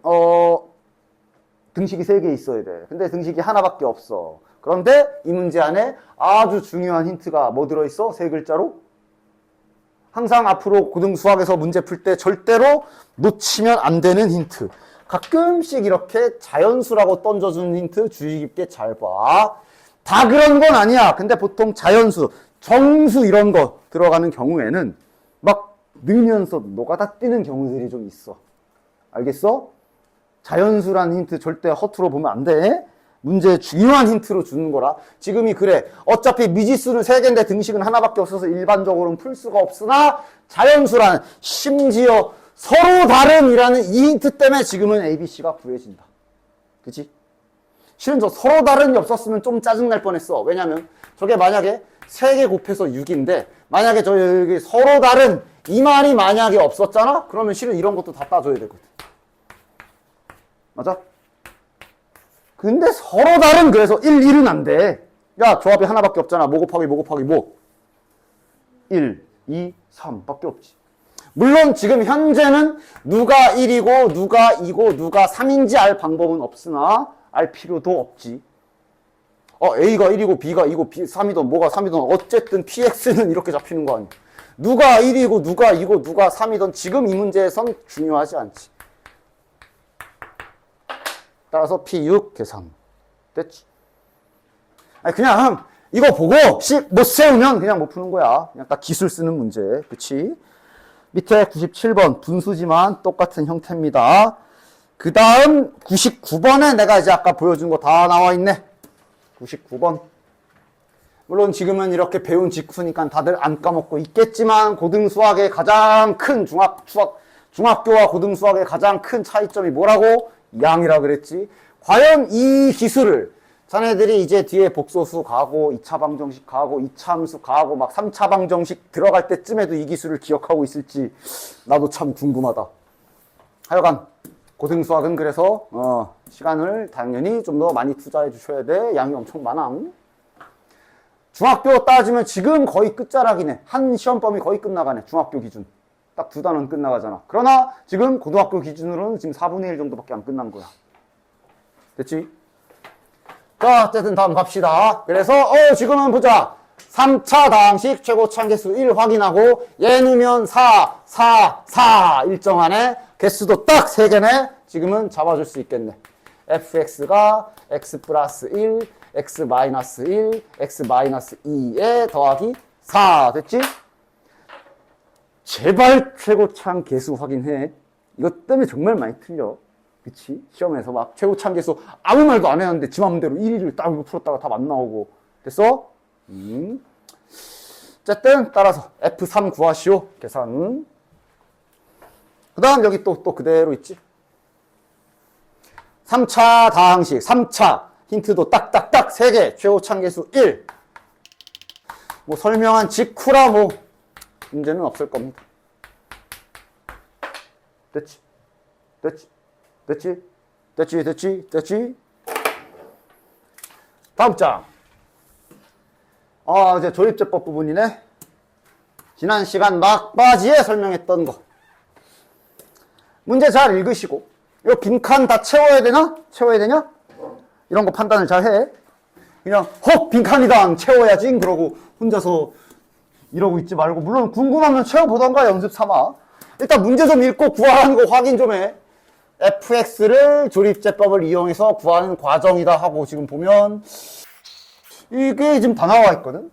등식이 3개 있어야 돼. 근데 등식이 하나밖에 없어. 그런데 이 문제 안에 아주 중요한 힌트가 뭐 들어있어? 3글자로? 항상 앞으로 고등수학에서 문제 풀 때 절대로 놓치면 안 되는 힌트. 가끔씩 이렇게 자연수라고 던져주는 힌트 주의 깊게 잘 봐. 다 그런 건 아니야. 근데 보통 자연수, 정수 이런 거 들어가는 경우에는 막 늘면서 노가다 뛰는 경우들이 좀 있어. 알겠어? 자연수라는 힌트 절대 허투루 보면 안 돼. 문제의 중요한 힌트로 주는 거라. 지금이 그래. 어차피 미지수는 3개인데 등식은 하나밖에 없어서 일반적으로는 풀 수가 없으나 자연수라는, 심지어 서로 다른이라는 이 힌트 때문에 지금은 ABC가 구해진다. 그치? 실은 저 서로 다른이 없었으면 좀 짜증날 뻔했어. 왜냐면 저게 만약에 3개 곱해서 6인데 만약에 저기 서로 다른 이 말이 만약에 없었잖아? 그러면 실은 이런 것도 다 따줘야 되거든. 맞아? 근데 서로 다른, 그래서 1, 1은 안 돼. 야, 조합이 하나밖에 없잖아. 뭐 곱하기 뭐 곱하기 뭐. 1, 2, 3 밖에 없지. 물론 지금 현재는 누가 1이고 누가 2고 누가 3인지 알 방법은 없으나 알 필요도 없지. A가 1이고 B가 2고 3이든 뭐가 3이든 어쨌든 PX는 이렇게 잡히는 거 아니야. 누가 1이고 누가 2고 누가 3이든 지금 이 문제에선 중요하지 않지. 따라서 P6 계산. 됐지? 아니, 그냥 이거 보고 못 세우면 그냥 못 푸는 거야. 그냥 딱 기술 쓰는 문제. 그치? 밑에 97번 분수지만 똑같은 형태입니다. 그 다음 99번에 내가 이제 아까 보여준 거 다 나와 있네. 99번. 물론 지금은 이렇게 배운 직후니까 다들 안 까먹고 있겠지만 고등수학의 가장 큰 중학교와 고등수학의 가장 큰 차이점이 뭐라고? 양이라 그랬지. 과연 이 기술을 자네들이 이제 뒤에 복소수 가고 2차 방정식 가고 2차 함수 가고 막 3차 방정식 들어갈 때쯤에도 이 기술을 기억하고 있을지 나도 참 궁금하다. 하여간 고등수학은 그래서 시간을 당연히 좀 더 많이 투자해 주셔야 돼. 양이 엄청 많아. 중학교 따지면 지금 거의 끝자락이네. 한 시험범위 거의 끝나가네. 중학교 기준. 딱 2단원 끝나가잖아. 그러나 지금 고등학교 기준으로는 지금 4분의 1 정도밖에 안 끝난 거야. 됐지? 자, 어쨌든 다음 갑시다. 그래서 지금은 보자. 3차 다항식 최고차항 개수 1 확인하고 얘 넣으면 4, 4, 4 일정하네. 개수도 딱 3개네. 지금은 잡아줄 수 있겠네. fx가 x 플러스 1, x 마이너스 1, x 마이너스 2에 더하기 4 됐지? 제발 최고차항 개수 확인해. 이것 때문에 정말 많이 틀려. 그치? 시험에서 막 최고차항 개수 아무 말도 안 했는데 지 맘대로 1위를 딱 풀었다가 답 안 나오고. 됐어? 어쨌든 따라서 F3 구하시오. 계산. 그 다음 여기 또 그대로 있지. 3차 다항식 3차 힌트도 딱딱딱 3개 최고차항 개수 1. 뭐 설명한 직후라 뭐 문제는 없을 겁니다. 됐지? 됐지? 됐지? 됐지? 됐지? 됐지? 다음 장. 이제 조립제법 부분이네. 지난 시간 막바지에 설명했던 거. 문제 잘 읽으시고, 이 빈칸 다 채워야 되나? 채워야 되냐? 이런 거 판단을 잘 해. 그냥, 빈칸이다! 채워야지! 그러고 혼자서 이러고 있지 말고, 물론 궁금하면 채워보던가 연습 삼아. 일단 문제 좀 읽고 구하라는 거 확인 좀 해. fx를 조립제법을 이용해서 구하는 과정이다 하고 지금 보면, 이게 지금 다 나와 있거든.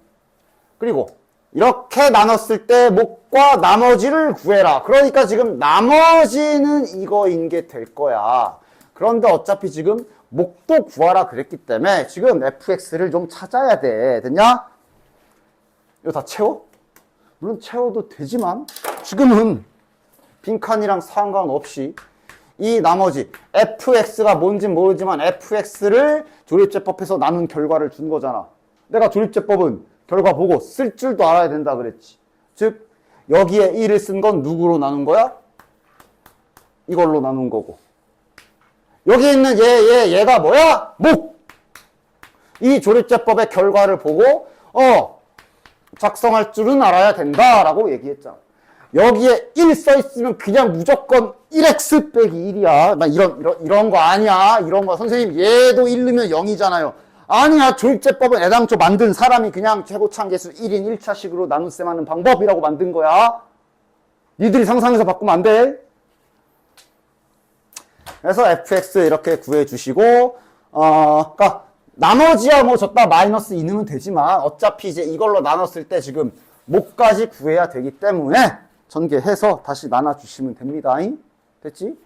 그리고 이렇게 나눴을 때 목과 나머지를 구해라. 그러니까 지금 나머지는 이거인 게 될 거야. 그런데 어차피 지금 목도 구하라 그랬기 때문에 지금 fx를 좀 찾아야 돼. 됐냐? 이거 다 채워? 물론 채워도 되지만 지금은 빈칸이랑 상관없이 이 나머지 fx가 뭔진 모르지만 fx를 조립제법에서 나눈 결과를 준 거잖아. 내가 조립제법은 결과 보고 쓸 줄도 알아야 된다 그랬지. 즉 여기에 1을 쓴 건 누구로 나눈 거야? 이걸로 나눈 거고. 여기 있는 얘가 뭐야? 목! 이 조립제법의 결과를 보고 작성할 줄은 알아야 된다라고 얘기했잖아. 여기에 1 써있으면 그냥 무조건 1x 빼기 1이야. 막 이런 거 아니야. 이런 거. 선생님, 얘도 1 넣으면 0이잖아요. 아니야. 조립제법은 애당초 만든 사람이 그냥 최고차항 개수 1인 1차식으로 나눗셈 하는 방법이라고 만든 거야. 니들이 상상해서 바꾸면 안 돼. 그래서 fx 이렇게 구해주시고, 그러니까 나머지야 뭐 줬다 마이너스 2 넣으면 되지만 어차피 이제 이걸로 나눴을 때 지금 목까지 구해야 되기 때문에 전개해서 다시 나눠주시면 됩니다. 됐지?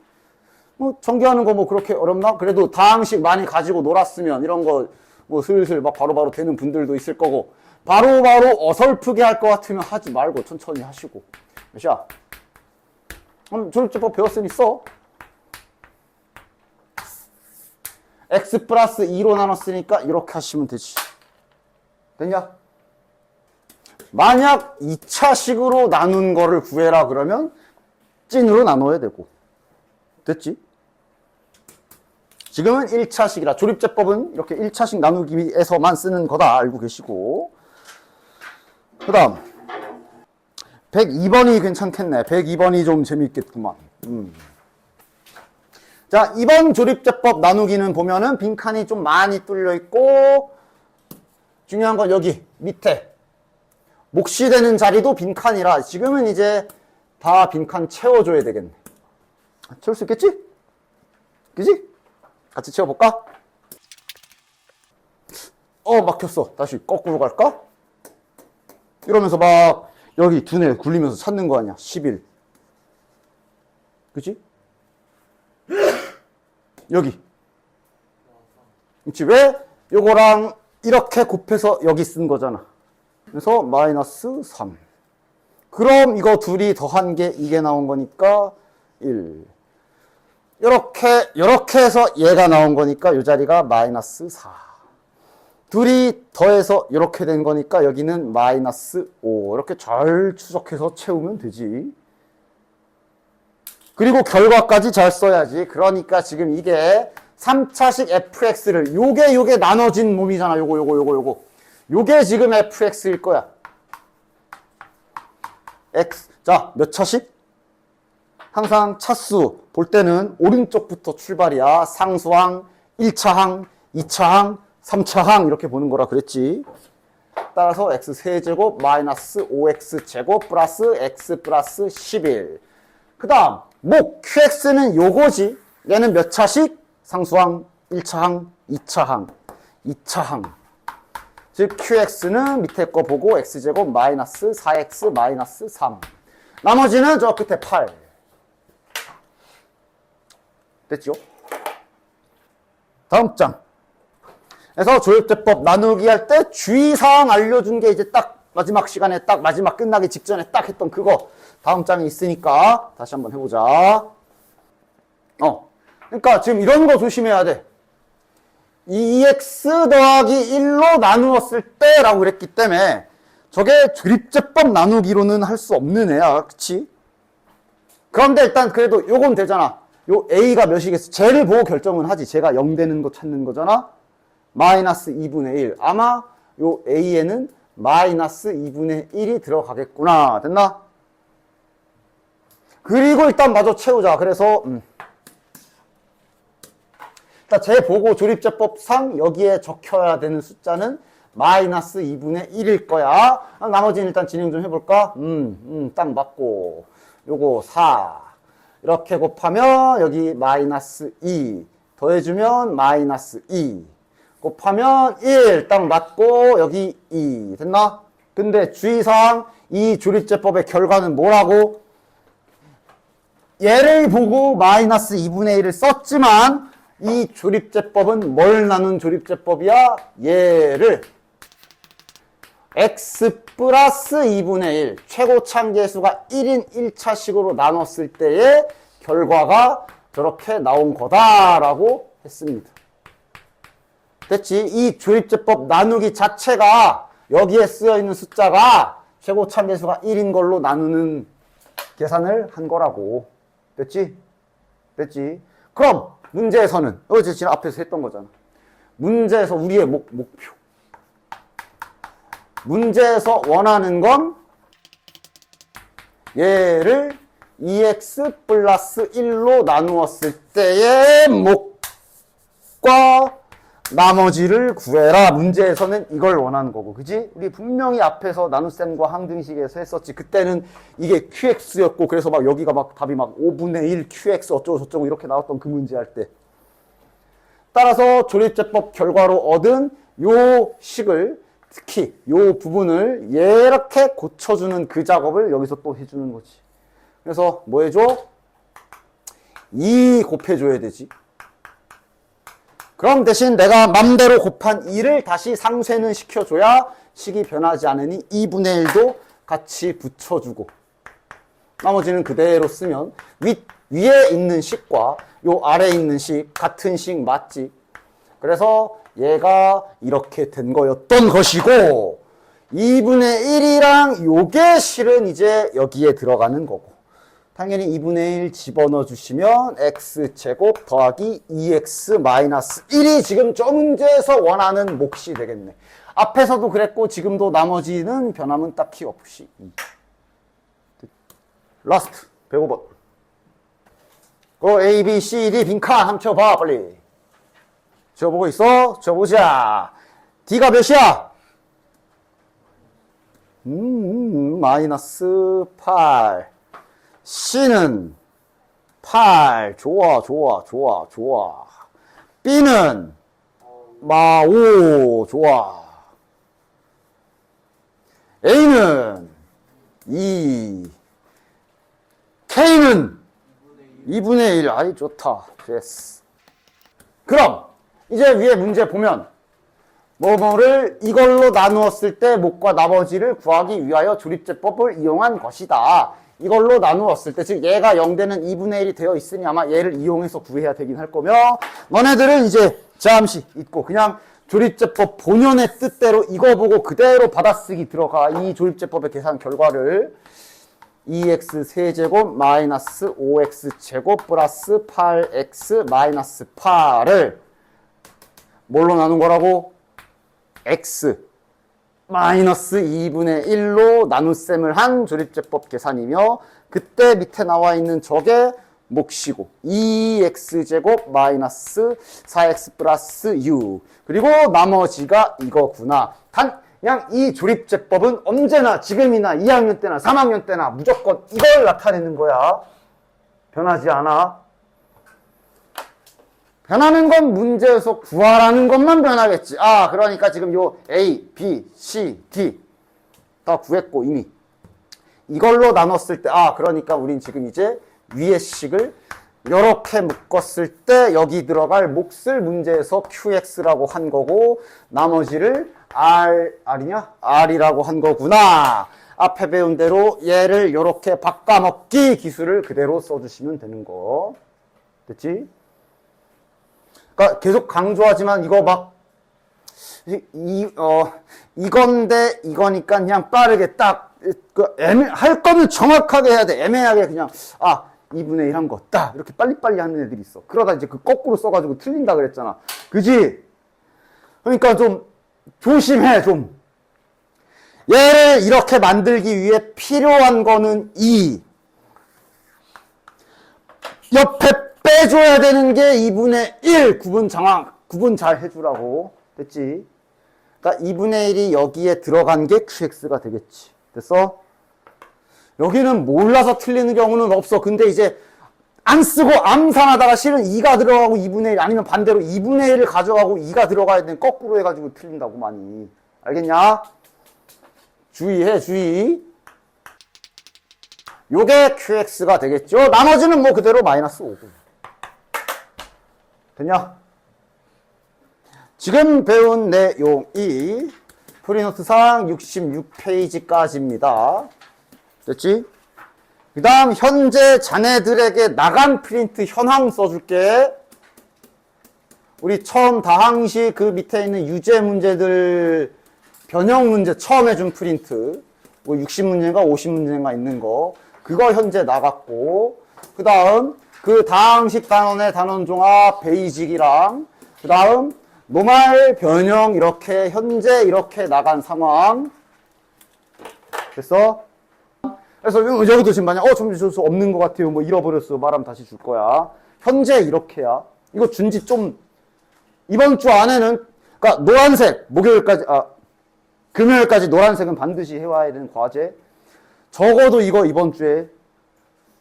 뭐 전개하는 거 뭐 그렇게 어렵나? 그래도 다항식 많이 가지고 놀았으면 이런 거 뭐 슬슬 막 바로바로 되는 분들도 있을 거고, 바로바로 어설프게 할 것 같으면 하지 말고 천천히 하시고. 몇이야? 조립제법 배웠으니 써. x 플러스 2로 나눴으니까 이렇게 하시면 되지. 됐냐? 만약 2차식으로 나눈 거를 구해라 그러면 찐으로 나눠야 되고. 됐지? 지금은 1차식이라 조립제법은 이렇게 1차식 나누기 위해서만 쓰는 거다 알고 계시고. 그 다음 102번이 괜찮겠네. 102번이 좀 재밌겠구만. 자, 이번 조립제법 나누기는 보면은 빈칸이 좀 많이 뚫려 있고, 중요한 건 여기 밑에 몫이 되는 자리도 빈칸이라 지금은 이제 다 빈칸 채워줘야 되겠네. 채울 수 있겠지? 그지? 같이 채워볼까? 막혔어. 다시 거꾸로 갈까? 이러면서 막 여기 두뇌 굴리면서 찾는 거 아니야. 11. 그치? 여기. 그치? 왜? 요거랑 이렇게 곱해서 여기 쓴 거잖아. 그래서 마이너스 3. 그럼 이거 둘이 더한 게 이게 나온 거니까 1. 요렇게 해서 얘가 나온 거니까 요 자리가 마이너스 4. 둘이 더해서 요렇게 된 거니까 여기는 마이너스 5. 이렇게 잘 추적해서 채우면 되지. 그리고 결과까지 잘 써야지. 그러니까 지금 이게 3차식 fx를 요게 나눠진 몸이잖아. 요거. 요게 지금 fx일 거야. x. 자, 몇 차식? 항상 차수 볼 때는 오른쪽부터 출발이야. 상수항, 1차항, 2차항, 3차항 이렇게 보는 거라 그랬지. 따라서 x 세제곱 마이너스 5x제곱 플러스 x 플러스 11. 그 다음 목 qx는 요거지. 얘는 몇 차식? 상수항 1차항, 2차항, 2차항. 즉 qx는 밑에 거 보고 x제곱 마이너스 4x 마이너스 3. 나머지는 저 끝에 8. 됐죠? 다음 장. 그래서 조립제법 나누기 할 때 주의사항 알려준 게 이제 딱 마지막 시간에 딱 마지막 끝나기 직전에 딱 했던 그거 다음 장에 있으니까 다시 한번 해보자. 그러니까 지금 이런 거 조심해야 돼. 2x 더하기 1로 나누었을 때 라고 그랬기 때문에 저게 조립제법 나누기로는 할 수 없는 애야. 그치? 그런데 일단 그래도 요건 되잖아. 요 a가 몇이겠어? 쟤를 보고 결정은 하지. 쟤가 0 되는 거 찾는 거잖아. 마이너스 2분의 1. 아마 요 a에는 마이너스 2분의 1이 들어가겠구나. 됐나? 그리고 일단 마저 채우자. 그래서 일단 쟤 보고 조립제법상 여기에 적혀야 되는 숫자는 마이너스 2분의 1일 거야. 나머지는 일단 진행 좀 해볼까? 딱 맞고 요거 4 이렇게 곱하면 여기 마이너스 2 더해주면 마이너스 2 곱하면 1 딱 맞고 여기 2 됐나? 근데 주의사항 이 조립제법의 결과는 뭐라고? 얘를 보고 마이너스 2분의 1을 썼지만 이 조립제법은 뭘 나눈 조립제법이야? 얘를 x 플러스 2분의 1 최고 참계수가 1인 1차식으로 나눴을 때의 결과가 저렇게 나온 거다라고 했습니다. 됐지? 이 조립제법 나누기 자체가 여기에 쓰여있는 숫자가 최고 참계수가 1인 걸로 나누는 계산을 한 거라고. 됐지? 됐지? 그럼 문제에서는 어제 지금 앞에서 했던 거잖아. 문제에서 우리의 목표. 문제에서 원하는 건 얘를 2x 플러스 1로 나누었을 때의 목과 나머지를 구해라. 문제에서는 이걸 원하는 거고. 그지? 우리 분명히 앞에서 나눗셈과 항등식에서 했었지. 그때는 이게 qx였고 그래서 막 여기가 막 답이 막 5분의 1 qx 어쩌고 저쩌고 이렇게 나왔던 그 문제 할 때. 따라서 조립제법 결과로 얻은 요 식을 특히 요 부분을 이렇게 고쳐주는 그 작업을 여기서 또 해주는 거지. 그래서 뭐 해줘? 2 곱해줘야 되지. 그럼 대신 내가 맘대로 곱한 2를 다시 상쇄는 시켜줘야 식이 변하지 않으니 2분의 1도 같이 붙여주고 나머지는 그대로 쓰면 위에 있는 식과 요 아래에 있는 식 같은 식 맞지? 그래서 얘가 이렇게 된 거였던 것이고 2분의 1이랑 요게 실은 이제 여기에 들어가는 거고 당연히 2분의 1 집어넣어 주시면 x제곱 더하기 2x 마이너스 1이 지금 저 문제에서 원하는 몫이 되겠네. 앞에서도 그랬고 지금도 나머지는 변함은 딱히 없이. 라스트 105번. 그 A, B, C, D 빈칸 한번 쳐봐 빨리. 지워보고 있어? 지워보자. D가 몇이야? 마이너스 8. C는 8. 좋아. B는 5. 좋아. A는 2. K는 2분의 1. 아이, 좋다. 됐어. 그럼, 이제 위에 문제 보면, 뭐뭐를 이걸로 나누었을 때 목과 나머지를 구하기 위하여 조립제법을 이용한 것이다. 이걸로 나누었을 때, 즉 얘가 0되는 2분의 1이 되어 있으니 아마 얘를 이용해서 구해야 되긴 할 거며 너네들은 이제 잠시 잊고 그냥 조립제법 본연의 뜻대로 이거 보고 그대로 받아쓰기 들어가. 이 조립제법의 계산 결과를 2x 세제곱 마이너스 5x제곱 플러스 8x 마이너스 8을 뭘로 나눈 거라고? x 마이너스 2분의 1로 나눗셈을 한 조립제법 계산이며 그때 밑에 나와 있는 저게 몫이고 2x제곱 마이너스 4x 플러스 u 그리고 나머지가 이거구나. 단 그냥 이 조립제법은 언제나 지금이나 2학년 때나 3학년 때나 무조건 이걸 나타내는 거야. 변하지 않아. 변하는 건 문제에서 구하라는 것만 변하겠지. 아, 그러니까 지금 요 A, B, C, D 다 구했고 이미. 이걸로 나눴을 때, 아, 그러니까 우린 지금 이제 위의 식을 이렇게 묶었을 때 여기 들어갈 몫을 문제에서 QX라고 한 거고 나머지를 R이냐? R이라고 한 거구나. 앞에 배운 대로 얘를 이렇게 바꿔먹기 기술을 그대로 써주시면 되는 거. 됐지? 그러니까 계속 강조하지만 이거 막 이건데 이거니까 그냥 빠르게 딱 할 거는 정확하게 해야 돼. 애매하게 그냥 2분의 1 한 거 딱 이렇게 빨리빨리 하는 애들이 있어. 그러다 이제 그 거꾸로 써가지고 틀린다 그랬잖아. 그지? 그러니까 좀 조심해 좀. 얘를 이렇게 만들기 위해 필요한 거는 2. 옆에 빼줘야 되는 게 2분의 1 구분 잘 해주라고. 됐지? 그러니까 2분의 1이 여기에 들어간 게 QX가 되겠지. 됐어? 여기는 몰라서 틀리는 경우는 없어. 근데 이제 안 쓰고 암산하다가 실은 2가 들어가고 2분의 1 아니면 반대로 2분의 1을 가져가고 2가 들어가야 되는 거꾸로 해가지고 틀린다고 많이. 알겠냐? 주의해, 주의. 요게 QX가 되겠죠? 나머지는 뭐 그대로 마이너스 5분. 됐냐? 지금 배운 내용이 프리노트상 66페이지까지입니다. 됐지? 그 다음 현재 자네들에게 나간 프린트 현황 써줄게. 우리 처음 다항시 그 밑에 있는 유제 문제들 변형 문제 처음 해준 프린트 뭐 60문제인가 50문제인가 있는 거 그거 현재 나갔고 그 다음 그 다항식 단원의 단원 종합 베이직이랑 그 다음 노말 변형 이렇게 현재 이렇게 나간 상황 됐어? 그래서 여기도 지금 만약 점수 줄 수 없는 것 같아요 뭐 잃어버렸어 말하면 다시 줄 거야. 현재 이렇게야. 이거 준지 좀 이번 주 안에는 그러니까 노란색 목요일까지 금요일까지 노란색은 반드시 해와야 되는 과제. 적어도 이거 이번 주에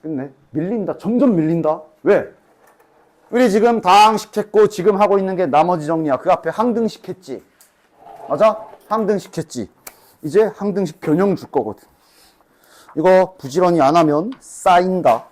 끝내. 밀린다. 점점 밀린다. 왜? 우리 지금 다항식 했고 지금 하고 있는 게 나머지 정리야. 그 앞에 항등식 했지. 맞아? 항등식 했지. 이제 항등식 변형 줄 거거든. 이거 부지런히 안 하면 쌓인다.